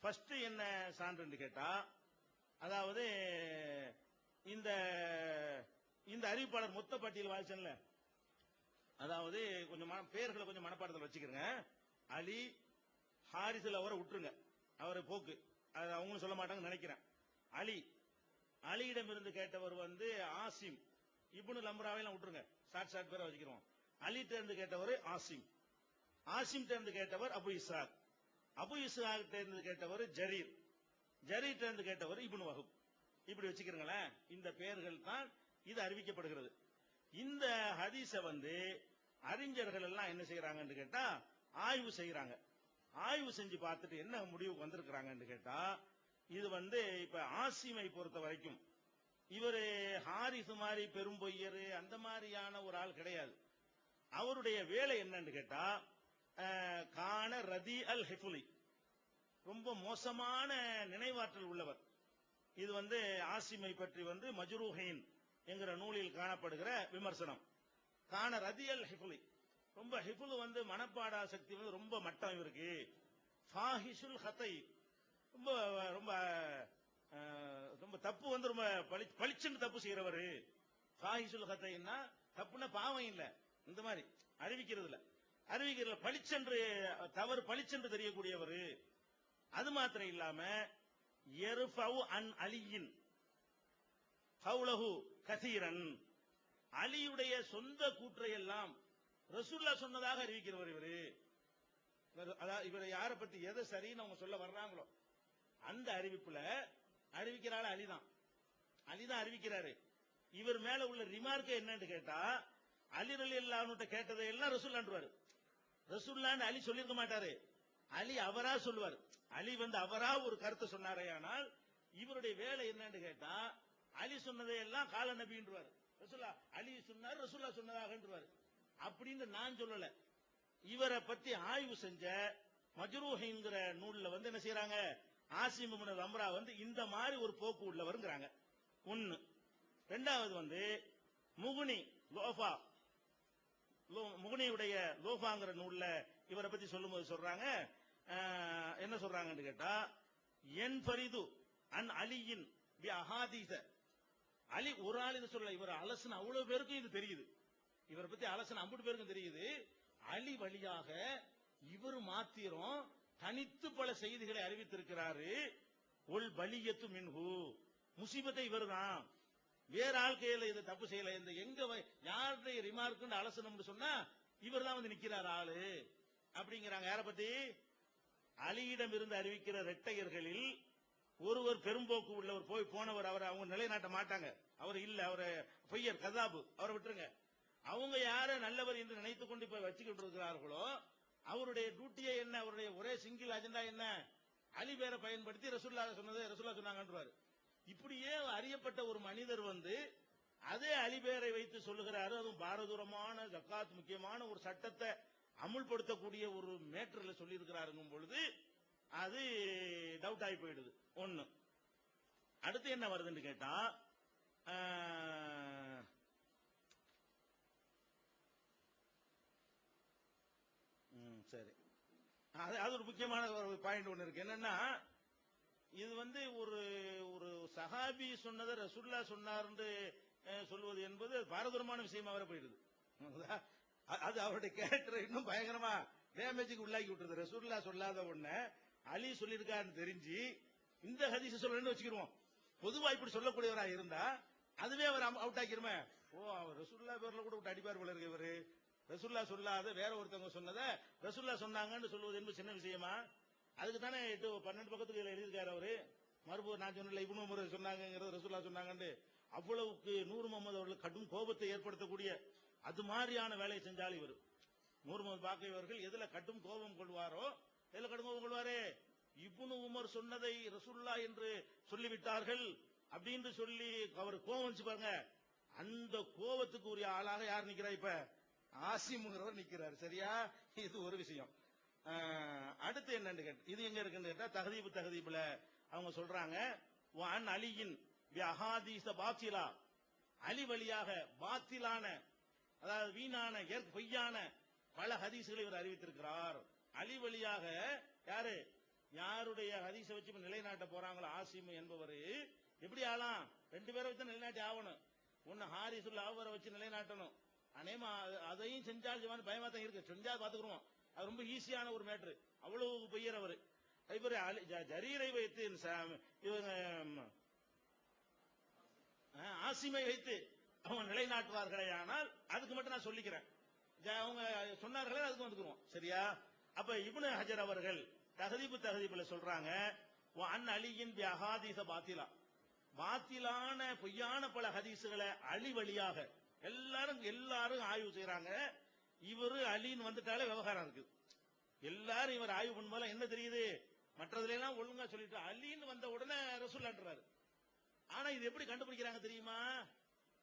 ஃபர்ஸ்ட் என்ன சான்று கேட்டா, அதாவது இந்த அறிவிப்பாளர் மொத்த பட்டியல் வாய்ச்சன்ல, அதாவது கொஞ்சம் பேர்களை கொஞ்சம் மனப்பாடத்தில் வச்சுக்கிறேங்க. அலி, ஹாரிசுல் அவரை விட்டுருங்க, அவரை போக்கு, அது அவங்களும் சொல்ல மாட்டாங்கன்னு நினைக்கிறேன். அலியிடம் இருந்து கேட்டவர் வந்து ஆசிம். இப்னு லம்ராவையும் விட்டுருங்க, ஷார்ட் பேரை வச்சுக்கிறோம். அலிட்ட இருந்து கேட்டவர் ஆசிம், ஆசிம் இருந்து கேட்டவர் அபு இஸ்ஹாக், அபு இஸ்ஹாக் இருந்து கேட்டவர் ஜரீர், ஜரீர் இருந்து கேட்டவர் இப்னு வஹப். இப்படி வச்சுக்கிறீங்களேன். இந்த பெயர்கள் தான் இது அறிவிக்கப்படுகிறது. இந்த ஹதீஸ வந்து அறிஞர்கள் எல்லாம் என்ன செய்யறாங்கன்னு கேட்டா ஆய்வு செய்யறாங்க. ஆய்வு செஞ்சு பார்த்துட்டு என்ன முடிவுக்கு வந்திருக்கிறாங்கன்னு கேட்டா, இது வந்து இப்ப ஆசிமை பொறுத்த வரைக்கும் இவரு ஹாரிஸ் மாதிரி பெரும் பொய்யர் அந்த மாதிரியான ஒரு ஆள் கிடையாது. அவருடைய வேலை என்னன்னு கேட்டா, கான ரதி அல் ஹிஃபுலி, ரொம்ப மோசமான நினைவாற்றல் உள்ளவர். இது வந்து ஆசிமை பற்றி வந்து மஜ்ரூஹைன் என்கிற நூலில் காணப்படுகிற விமர்சனம். கான ரதி அல் ஹிஃபுலி, ரொம்ப ஹிஃபுல் வந்து மனப்பாடா சக்தி வந்து ரொம்ப மட்டம் இருக்கு. ஃபாஹிஷுல் ஹத்தை, ரொம்ப ரொம்ப ரொம்ப தப்பு வந்து ரொம்ப பளிச்சுன்னு தப்பு செய்யறவரு. ஃபாஹிஷுல் ஹத்தைன்னா தப்புன்னா பாவம் இல்ல, இந்த மாதிரி அறிவிக்கிறதுல பளிச்சென்று தவறு பளிச்சென்று தெரியக்கூடியவர். அது மாத்திரம் இல்லாம யர்ஃபவு அன் அலியின் கௌலஹு கதீரன், அலியுடைய சொந்த கூற்றை எல்லாம் ரசூலுல்லாஹ் சொன்னதாக அறிவிக்கிறவர் இவரு. அதாவது இவரை யாரை பத்தி எதை சரின்னு அவங்க சொல்ல வர்றாங்களோ அந்த அறிவிப்புல அறிவிக்கிறாள் அலிதான், அலிதான் அறிவிக்கிறாரு. இவர் மேல உள்ள ரிமார்க் என்னன்னு கேட்டா, அலி ரலியல்லாஹு கேட்டதை எல்லாம் ரசூலுல்லாஹ்ன்றாரு. ரசூலுல்லாஹ்னு அலி சொல்லிருக்க மாட்டாரு, அலி அவரா சொல்லுவார். அலி வந்து அவரா ஒரு கருத்தை சொன்னாரே, ஆனால் இவருடைய வேலை என்னன்னு கேட்டா அலி சொன்னதை எல்லாம் கால நபின்றார். ரசூலுல்லாஹ் அலி சொன்னார், ரசூலுல்லாஹ் சொன்னதாகன்றார். அப்படின்னு நான் சொல்லல. இவரை பத்தி ஆய்வு செஞ்ச மஜ்ரூஹின்ங்கிற நூல்ல வந்து என்ன செய்யறாங்க, ஆசிம் இப்னு லம்ரா வந்து இந்த மாதிரி ஒரு போக்கு உள்ளவர்ங்கறாங்க. ஒன்னு. ரெண்டாவது வந்து முகுனி லோஃபா, முகுனியுடைய லோஃபாங்கிற நூல்ல இவரை பத்தி சொல்லும்போது சொல்றாங்க, என்ன சொல்றாங்கன்னு கேட்டா, என் ஃபரிது அன் அலியின் பி அஹாதீஸ, அலி ஒரு ஆள் இது சொல்ல, இவர் அலசன் அவ்வளவு பேருக்கும் இது தெரியுது, இவரை பத்தி அலசன் அம்புட்டு பேருக்கும் தெரியுது. அலி வழியாக இவர் மாத்திரம் தனித்து பல செய்திகளை அறிவித்திருக்கிறாரு. ஒல் பலியத்து மின்ஹு, முசீபத்தை இவர்தான், வேற ஆள் கையில இதை தப்பு செய்யல. இந்த எங்க யாருடைய ரிமார்க் அலசனம் சொன்னா இவர் தான் வந்து நிக்கிறார் ஆளு அப்படிங்கிறாங்க. யார பத்தி? அலியிடம் இருந்து அறிவிக்கிற இரட்டையர்களில் ஒருவர் பெரும்போக்கு உள்ளவர், போய் போனவர், அவர் அவங்க நிலைநாட்ட மாட்டாங்க, அவர் இல்ல, அவர் பொய்யர் கதாபு, அவரை விட்டுருங்க. அவங்க யார நல்லவர் என்று நினைத்துக் கொண்டு இப்ப வச்சுக்கிட்டு இருக்கிறார்களோ அவருடைய டியூட்டியே என்ன, அவருடைய ஒரே சிங்கிள் அஜெண்டா என்ன, அலி பேரை பயன்படுத்தி ரசூலுல்லாஹ் சொன்னதை ரசூலுல்லாஹ் சொன்னாங்கன்றாரு. இப்படியே அறியப்பட்ட ஒரு மனிதர் வந்து அதே அலி பேரை வைத்து சொல்லுகிறாரு. அதுவும் பாரதூரமான ஜக்காத் முக்கியமான ஒரு சட்டத்தை அமுல்படுத்தக்கூடிய ஒரு மேட்டர்ல சொல்லி இருக்கிறாருங்கும் பொழுது அது டவுட் ஆகி போயிடுது. ஒன்னு. அடுத்து என்ன வருதுன்னு கேட்டா, சரி, அது ஒரு முக்கியமான ஒரு பாயிண்ட் ஒன்னு இருக்கு. என்னன்னா, இது வந்து ஒரு ஒரு சஹாபி சொன்னதை ரசூலுல்லாஹ் சொன்னார்னு சொல்வது என்பது பாரதூரமான விஷயமா வர போயிடுது. அது அவருடைய கேரக்டர் இன்னும் பயங்கரமா டேமேஜுக்கு உள்ளாக்கி விட்டுருது. ரசூலுல்லாஹ் சொல்லாத ஒண்ணு அலி சொல்லியிருக்காருன்னு தெரிஞ்சு இந்த ஹதீஸ் சொல்லணும்னு வச்சுக்கிருவோம். பொதுவா இப்படி சொல்லக்கூடியவரா இருந்தா அதுவே அவர் அவுட் ஆக்கிருமே. ஓ, அவர் ரசூலுல்லாஹ் பேர்ல கூட விட்டு அடிப்பார் போல இருக்கு இவரு. ரசூலுல்லாஹ் சொல்லாத வேற ஒருத்தவங்க சொன்னதை ரசூலுல்லாஹ் சொன்னாங்கன்னு சொல்வது என்பது சின்ன விஷயமா? அதுக்கு தானே 12 பக்கத்துக்கு எழுதியிருக்காரு அவரு. மறுபடியும் நான் சொன்ன இப்னு உமர் சொன்னாங்கிறது ரசூலுல்லாஹ் சொன்னாங்கன்னு அவ்வளவுக்கு நூர் முகமது அவர்கள் கடும் கோபத்தை ஏற்படுத்தக்கூடிய அது மாதிரியான வேலையை செஞ்சாலும் இவர் நூர் முகமது பாக்கவி அவர்கள் எதுல கடும் கோபம் கொள்வாரோ, எதுல கடும் கோபம் கொள்வாரு, இப்னு உமர் சொன்னதை ரசூலுல்லாஹ் என்று சொல்லிவிட்டார்கள் அப்படின்னு சொல்லி அவர் கோபம் வச்சு பாருங்க. அந்த கோபத்துக்கு உரிய ஆளாக யார் நிக்கிறா? இப்ப ஆசிம்ங்கிறவர் நிக்கிறார். சரியா? இது ஒரு விஷயம். அடுத்து என்னன்னு கேட்ட, இது எங்க இருக்குன்னு கேட்டா தகதீபுல அவங்க சொல்றாங்க, வான் அலியின் அஹாதீஸ பாத்திலா, அலி வழியாக பாத்திலான அதாவது வீணான பொய்யான பல ஹதீஸ்களை இவர் அறிவித்திருக்கிறார். அலி வழியாக யாரு யாருடைய ஹதீஸ வச்சு நிலைநாட்ட போறாங்களோ ஆசிம் என்பவர் எப்படி ஆலாம்? 2 பேரை வச்சு நிலைநாட்டி ஆகணும். ஒன்னு ஹாரிசுல் அவரை வச்சு நிலைநாட்டணும். அநேகமா அதையும் செஞ்சால் பயமா தான் இருக்கு. செஞ்சா பாத்துக்கிறோம். அது ரொம்ப ஈஸியான ஒரு மேட்ரு. அவ்வளவு பெயர் அவரு. இவர் ஜரீரை வைத்து இவங்க ஆசிமை வைத்து அவங்க நிலைநாட்டுவார்களே, ஆனால் அதுக்கு மட்டும் நான் சொல்லிக்கிறேன். அவங்க சொன்னார்களே அதுக்கு வந்துக்குவோம். சரியா? அப்ப இப்னு ஹஜர் அவர்கள் தஹதீபுல சொல்றாங்க, அன் அலியின் அஹாதீஸ பாத்திலா, பாத்திலான பொய்யான பல ஹதீசுகளை அலி வழியாக எல்லாரும் ஆய்வு செய்யறாங்க. இவரு அலின்னு வந்துட்டாலே விவகாரம் இருக்குது. எல்லாரும் இவர் ஆய்வு பண்ணும்போது என்ன தெரியுது, மற்றதுல எல்லாம் ஒழுங்கா சொல்லிட்டு அலின்னு வந்த உடனே ரசூலுல்லாஹ்ன்றாரு. ஆனா இது எப்படி கண்டுபிடிக்கிறாங்க தெரியுமா?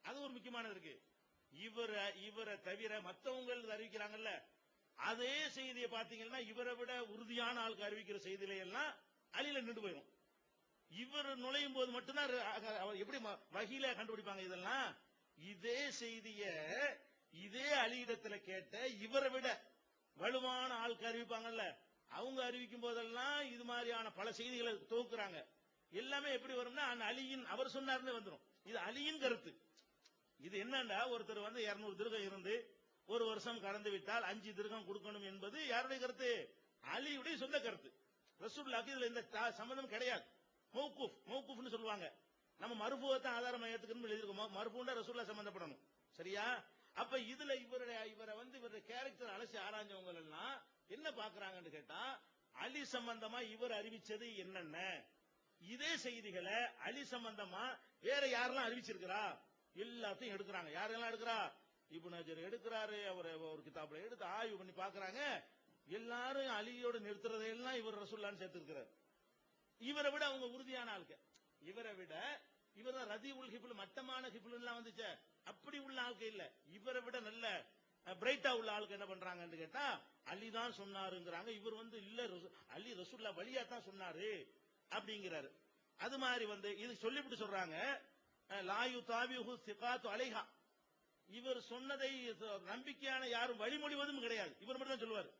அது ஒரு முக்கியமானது இருக்கு. இவரை தவிர மத்தவங்க அறிவிக்கிறாங்கல்ல, அதே செய்தியை பாத்தீங்கன்னா இவரை விட உறுதியான ஆளுக்கு அறிவிக்கிற செய்தியில எல்லாம் அலியில நின்று போயிடும். இவர் நுழையும் போது மட்டும்தான் அவர் எப்படி வகையில கண்டுபிடிப்பாங்க இதெல்லாம். இதே செய்திய இதே அலியிடத்துல கேட்ட இவரை விட வலுவான ஆளுக்கு அறிவிப்பாங்கல்ல, அவங்க அறிவிக்கும் போதெல்லாம் இது மாதிரியான பல செய்திகளை தொகுக்குறாங்க. எல்லாமே எப்படி வரும்னா அலியின் அவர் சொன்னார்னு வந்துடும். இது அலியின் கருத்து. இது என்னன்னா, ஒருத்தர் 200 திருகம் இருந்து ஒரு வருஷம் கடந்து விட்டால் 5 திருகம் கொடுக்கணும் என்பது யாருடைய கருத்து? அலியுடைய சொந்த கருத்து. ரசூலுல்லாஹ்க்கு இதுல இந்த சம்பந்தம் கிடையாது. மௌகூஃப்னு சொல்லுவாங்க. நம்ம மர்ஃபூவத்தை ஆதாரமா ஏத்துக்கணும் எழுதிருக்கோம். மர்ஃபூன்னா ரசூலுல்லாஹ் சம்பந்தப்படணும். சரியா? அப்ப இதுல இவருடைய கேரக்டர் அலசி ஆராய்ஞ்சவங்க எல்லாம் என்ன பாக்குறாங்கன்னு கேட்டா, அலி சம்பந்தமா இவர் அறிவிச்சது என்னென்ன, இதே செய்திகளை அலி சம்பந்தமா வேற யாரெல்லாம் அறிவிச்சிருக்கிறா எல்லாத்தையும் எடுக்கிறாங்க. யாரெல்லாம் எடுக்கிறா? இப்னு ஹஜர் எடுக்கிறாரு. அவர் ஒரு கிதாபுல எடுத்து ஆய்வு பண்ணி பாக்குறாங்க. எல்லாரும் அலியோடு நிறுத்துறதெல்லாம் இவர் ரசூலுல்லாஹ்னு சேர்த்திருக்கிறார். இவரை விட அவங்க உறுதியான ஆளுக்கு. இவரை விட இவர் தான் ரதி உல் ஹிப்ல், மட்டமான ஹிப்ல் எல்லாம் வந்துச்சு. அப்படி உள்ள ஆளுக்கு இல்ல, இவரை விட நல்ல பிரைட்டா உள்ள ஆளுக்கு என்ன பண்றாங்கன்னு கேட்டா அலி தான் சொன்னாருங்கிறாங்க. இவர் இல்ல அலி ரசூலுல்லாஹ் வழியா தான் சொன்னாரு அப்படிங்கிறாரு. அது மாதிரி இது சொல்லிவிட்டு சொல்றாங்க, லாயு தாபிஹு சிகாத்து அலைஹா, இவர் சொன்னதை நம்பிக்கையான யாரும் வழிமொழிவதும் கிடையாது. இவர் மட்டும் தான் சொல்லுவார்.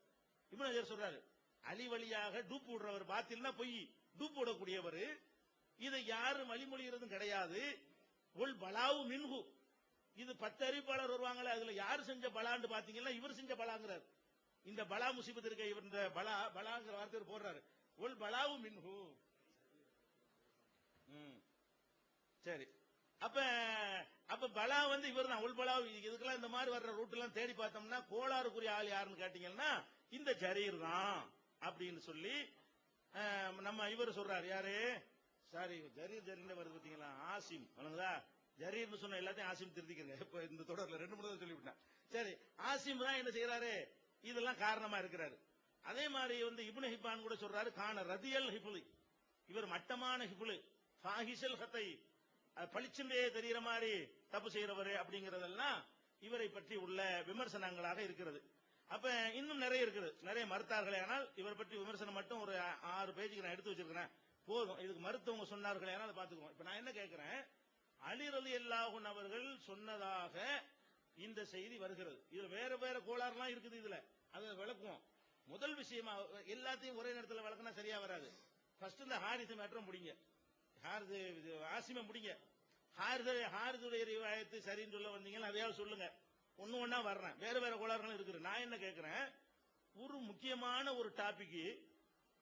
இப்னு ஹஜர் சொல்றாரு, அலி வழியாக டூப் விடுறவர், பாத்தில்னா பொய் டூப் விடக்கூடியவர், இதை யாரும் வழிமொழிகிறதும் கிடையாது. ஒல் பலாவு மின்ஹு, இது 10 அறிவிப்பாளர் வருவாங்களே, அதுல யாரு செஞ்ச பலான்னு பாத்தீங்கன்னா இவர் செஞ்ச பலாங்கிறார். இந்த பலா முசீபத் இருக்க இவர் இந்த பலாங்கிற வார்த்தை போடுறாரு. ஒல் பலாவு மின்ஹு. சரி, அப்ப பலா இவர் தான். ஒல் பலா. இதுக்கெல்லாம் இந்த மாதிரி வர்ற ரூட் எல்லாம் தேடி பார்த்தோம்னா கோளாறுக்குரிய ஆள் யாருன்னு கேட்டீங்கன்னா இந்த ஜரீர் தான் அப்படின்னு சொல்லி நம்ம இவர் சொல்றாரு. யாரு? சாரி, ஜரீர் வருது பாத்தீங்களா, ஆசிம். ஜரீர்னு சொன்ன எல்லாத்தையும் ஆசிம் திருத்திக்கிறேன். இப்ப இந்த தொடர்ல 2-3 தடவை சொல்லிவிட்டேன். சரி, ஆசிம் தான் என்ன செய்யறாரு, இதெல்லாம் காரணமா இருக்கிறாரு. அதே மாதிரி இப்னு ஹிப்பான் கூட சொல்றாரு, கான ரதியல் ஹிப்லி, இவர் மட்டமான ஹிப்லு, ஃபாஹிஷல் ஹத்தை, பளிச்சுண்டே தெரிகிற மாதிரி தப்பு செய்யறவரு அப்படிங்கறதெல்லாம் இவரை பற்றி உள்ள விமர்சனங்களாக இருக்கிறது. அப்ப இன்னும் நிறைய இருக்குது, நிறைய மறுத்தார்களே. ஆனால் இவரை பற்றி விமர்சனம் மட்டும் ஒரு 6 பேஜுக்கு நான் எடுத்து வச்சிருக்கிறேன். போதும். இதுக்கு மருத்துவங்க சொன்னார்களே, ஆனால் பாத்துக்குவோம். இப்ப நான் என்ன கேட்கிறேன், அலி ரலியல்லாஹு அன்ஹு அவர்கள் சொன்னதாக இந்த செய்தி வருகிறது. இதுல வேற வேற கோளாறுலாம் இருக்குது. இதுல அதை விளக்குவோம். முதல் விஷயமா எல்லாத்தையும் ஒரே நேரத்தில் விளக்குனா சரியா வராது. ஃபர்ஸ்ட் இந்த ஹாரிஸ் மேட்டரை முடிங்க, ஆசிம முடிங்க. ஹாரிதுடைய ரிவாயத்து சரின்னு சொல்ல வந்தீங்கன்னா அதையாவது சொல்லுங்க. ஒண்ணு வர்றேன். வேற வேற கோளாறுகளும் இருக்குது. நான் என்ன கேட்கிறேன், ஒரு முக்கியமான ஒரு டாபிக்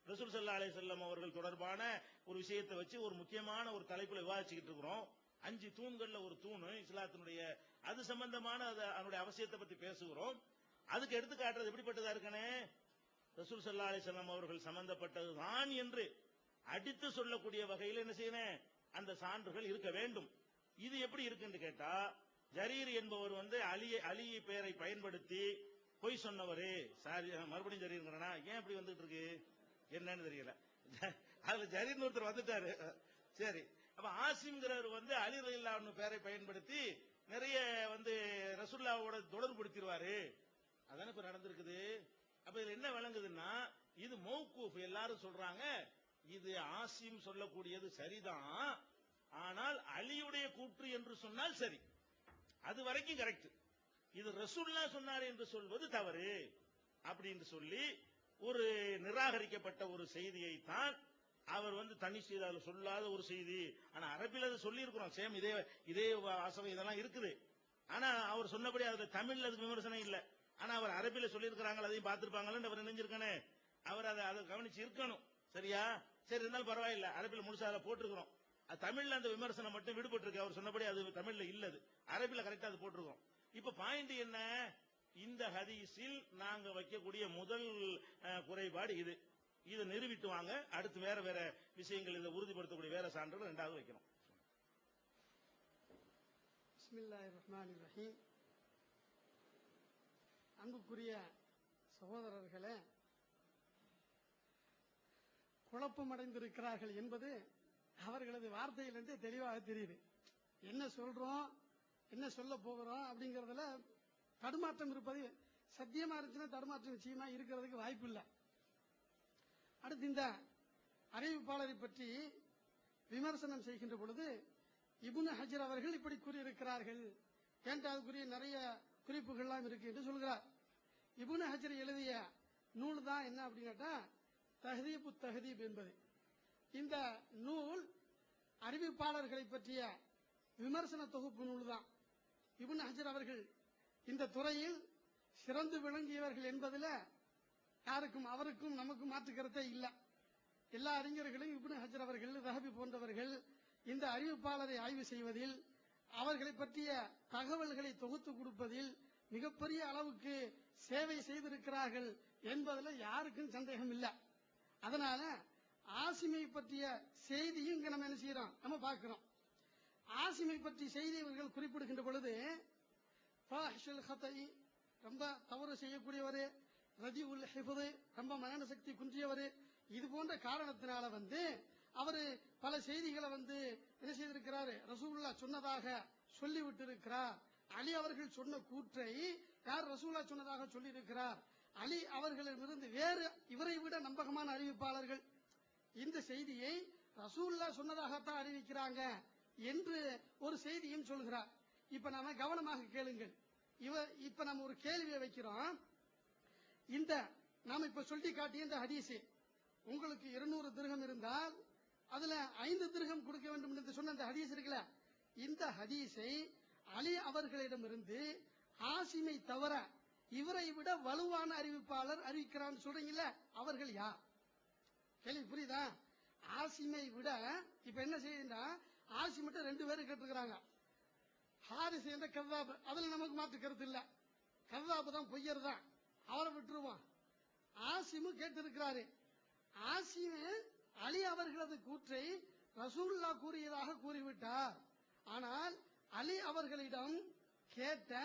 ரசூல் ஸல்லல்லாஹு அலைஹி வஸல்லம் அவர்கள் தொடர்பான ஒரு விஷயத்தை வச்சு ஒரு முக்கியமான ஒரு தலைப்புல விவாதிச்சுக்கிட்டு இருக்கிறோம். 5 தூண்கள்ல ஒரு தூணு இஸ்லாத்தினுடைய, அது சம்பந்தமான அதனுடைய அவசியத்தை பத்தி பேசுகிறோம். அதுக்கு எடுத்து காட்டுறது எப்படிப்பட்டதா இருக்கனே, ரசூல் ஸல்லல்லாஹு அலைஹி வஸல்லம் அவர்கள் சம்பந்தப்பட்டது தான் என்று அடித்து சொல்லக்கூடிய வகையில் என்ன செய்யணும், அந்த சான்றுகள் இருக்க வேண்டும். இது எப்படி இருக்குன்னு கேட்டா, ஜரீர் என்பவர் அலியை பெயரை பயன்படுத்தி பொய் சொன்னவரு. சாரி, மறுபடியும் ஜரீர்ங்கிறனா ஏன் இப்படி வந்துட்டு இருக்கு என்னன்னு தெரியல. அதுல ஜரீர் ஒருத்தர் வந்துட்டாரு. சரி, அப்ப ஆசிம்ங்கிறவர் அலி ரலியல்லாஹு அன்ஹு பெயரை பயன்படுத்தி நிறைய ரசூலுல்லாஹ்வோட தொடர்புபடுத்திடுவாரு. அதான இப்ப நடந்திருக்குது. அப்ப இதுல என்ன விளங்குதுன்னா, இது மௌகூஃப். எல்லாரும் சொல்றாங்க இது ஆசிம் சொல்லக்கூடியது சரிதான், ஆனால் அலியுடைய கூற்று என்று சொன்னால் சரி, அது வரைக்கும் கரெக்ட். இது ரசூலுல்லாஹ் சொன்னார் என்று சொல்வது தவறு அப்படின்னு சொல்லி ஒரு நிராகரிக்கப்பட்ட ஒரு செய்தியை தான் அவர் தனி செய்தால் சொல்லாத ஒரு செய்தி. ஆனா அரபில அதை சொல்லி இருக்கிறோம். சேம் இதே வாசகம் இதெல்லாம் இருக்குது. ஆனா அவர் சொன்னபடி அதுல தமிழ்ல அதுக்கு விமர்சனம் இல்லை. ஆனா அவர் அரபில சொல்லியிருக்கிறாங்க, அதையும் பார்த்திருப்பாங்கன்னு அவர் நினைஞ்சிருக்கானே, அவர் அதை கவனிச்சு இருக்கணும். சரியா? சரி, இருந்தாலும் பரவாயில்ல, அரபில முழுசா அதை போட்டிருக்கிறோம். அது தமிழ்ல அந்த விமர்சனம் மட்டும் விடுபட்டு இருக்கு. அவர் சொன்னபடி அது தமிழ்ல இல்லது, அரபில கரெக்டா அது போட்டிருக்கோம். இப்ப பாயிண்ட் என்ன? இந்த ஹதீஸில் நாங்க வைக்கக்கூடிய முதல் குறைபாடு இது. இதை நிரூபித்து வாங்க. அடுத்து வேற வேற விஷயங்கள் இதை உறுதிப்படுத்தக்கூடிய வேற சான்றுகள் ரெண்டாவது வைக்கணும். பிஸ்மில்லாஹிர் ரஹ்மானிர் ரஹீம். அன்புக்குரிய சகோதரர்களே, குழப்பமடைந்திருக்கிறார்கள் என்பது அவர்களது வார்த்தையிலிருந்து தெளிவாக தெரியுது. என்ன சொல்றோம், என்ன சொல்ல போகிறோம் அப்படிங்கறதுல தடுமாற்றம் இருப்பது சத்தியமா இருந்துச்சுன்னா தடுமாற்றம் நிச்சயமா இருக்கிறதுக்கு வாய்ப்பு இல்லை. அடுத்து இந்த அறிவிப்பாளரை பற்றி விமர்சனம் செய்கின்ற பொழுது இப்னு ஹஜர் அவர்கள் இப்படி கூறியிருக்கிறார்கள் என்று அதுக்குரிய நிறைய குறிப்புகள்லாம் இருக்கு என்று சொல்கிறார். இப்னு ஹஜர் எழுதிய நூல் தான் என்ன அப்படின்னு கேட்டா தஹ்தீபு தஹ்தீப் என்பது. இந்த நூல் அறிவிப்பாளர்களை பற்றிய விமர்சன தொகுப்பு நூல் தான். இப்னு ஹஜர் அவர்கள் இந்த துறையில் சிறந்து விளங்கியவர்கள் என்பதில் யாருக்கும் அவருக்கும் நமக்கும் மாற்று கருத்தே இல்லை. எல்லா அறிஞர்களும் இப்னு ஹஜர் அவர்கள், ரஹபி போன்றவர்கள் இந்த அறிவிப்பாளரை ஆய்வு செய்வதில், அவர்களை பற்றிய தகவல்களை தொகுத்து கொடுப்பதில் மிகப்பெரிய அளவுக்கு சேவை செய்திருக்கிறார்கள் என்பதில் யாருக்கும் சந்தேகம் இல்லை. அதனால ஆசிமை பற்றிய செய்தியும் இங்க நம்ம என்ன செய்யறோம், நம்ம பார்க்கிறோம். ஆசிமை பற்றி செய்தி இவர்கள் குறிப்பிடுகின்ற பொழுது ரொம்ப தவறு செய்யக்கூடியவர், ரதி உல் ஹிஃபது ரொம்ப மனன சக்தி குன்றியவர், இது போன்ற காரணத்தினால அவரு பல செய்திகளை என்ன செய்திருக்கிறார், ரசூலுல்லாஹ் சொன்னதாக சொல்லிவிட்டு இருக்கிறார். அலி அவர்கள் சொன்ன கூற்றை யார் ரசூலுல்லாஹ் சொன்னதாக சொல்லி இருக்கிறார், அலி அவர்களிடமிருந்து வேறு இவரை விட நம்பகமான அறிவிப்பாளர்கள் இந்த செய்தியை ரசூலுல்லாஹ் சொன்னதாகத்தான் அறிவிக்கிறாங்க என்று ஒரு செய்தியும் சொல்கிறார். இப்ப நாம கவனமாக கேளுங்கள். இப்ப நம்ம ஒரு கேள்வியை வைக்கிறோம். இந்த நாம இப்ப சொல்லி காட்டிய இந்த ஹதீஸ், உங்களுக்கு 200 திர்ஹம் இருந்தால் அதுல 5 திர்ஹம் கொடுக்க வேண்டும் என்று சொன்ன இந்த ஹதீஸ் இருக்குல்ல, இந்த ஹதீஸை அலி அவர்களிடமிருந்து ஆசிமை தவிர இவரை விட வலுவான அறிவிப்பாளர் அறிவிக்கிறான்னு சொல்றீங்கல்ல, அவர்கள் யார்? கேள்வி புரியுதா? ஆசிமை விட இப்ப என்ன செய்யுதுன்னா, ஆசிமிட்ட 2 பேரும் கேட்டிருக்கிறாங்க. ஹாரிஸ் என்ற கர்தாப், அதுல நமக்கு மாற்று கருத்து இல்ல, கர்தாப் தான் பொய்யர் தான், அவரை விட்டுருவான். ஆசிமு கேட்டிருக்கிறாரு. ஆசிமு அலி அவர்களது கூற்றை ரசூலுல்லாஹ் கூறியதாக கூறிவிட்டார். ஆனால் அலி அவர்களிடம் கேட்ட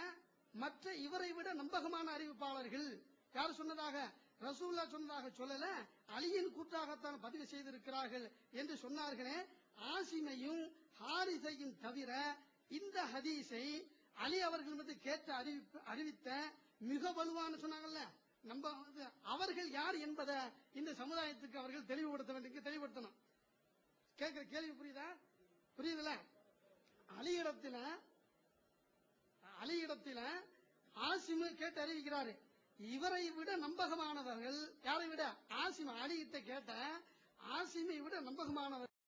மற்ற இவரை விட நம்பகமான அறிவிப்பாளர்கள் யார் சொன்னதாக, ரசூலுல்லாஹ் சொன்னதாக சொல்லல, அலியின் கூற்றாகத்தான் பதிவு செய்திருக்கிறார்கள் என்று சொன்னார்களே. ஆசிமையும் ஹாரிஸையும் தவிர இந்த ஹதீஸை அலி அவர்கள் மீது கேட்ட அறிவித்த மிக வலுவான சொன்னாங்கல்ல, நம்ம அவர்கள் யார் என்பதை இந்த சமுதாயத்துக்கு அவர்கள் தெளிவுபடுத்த வேண்டும், தெளிவுபடுத்தணும். கேட்கிற கேள்வி புரியுதா? புரியுதுல? அலியிடத்தில ஆசிமு கேட்டு அறிவிக்கிறாரு. இவரை விட நம்பகமானவர்கள் யாரை விட? ஆசிம். அலியிட்ட கேட்ட ஆசிமை விட நம்பகமானவர்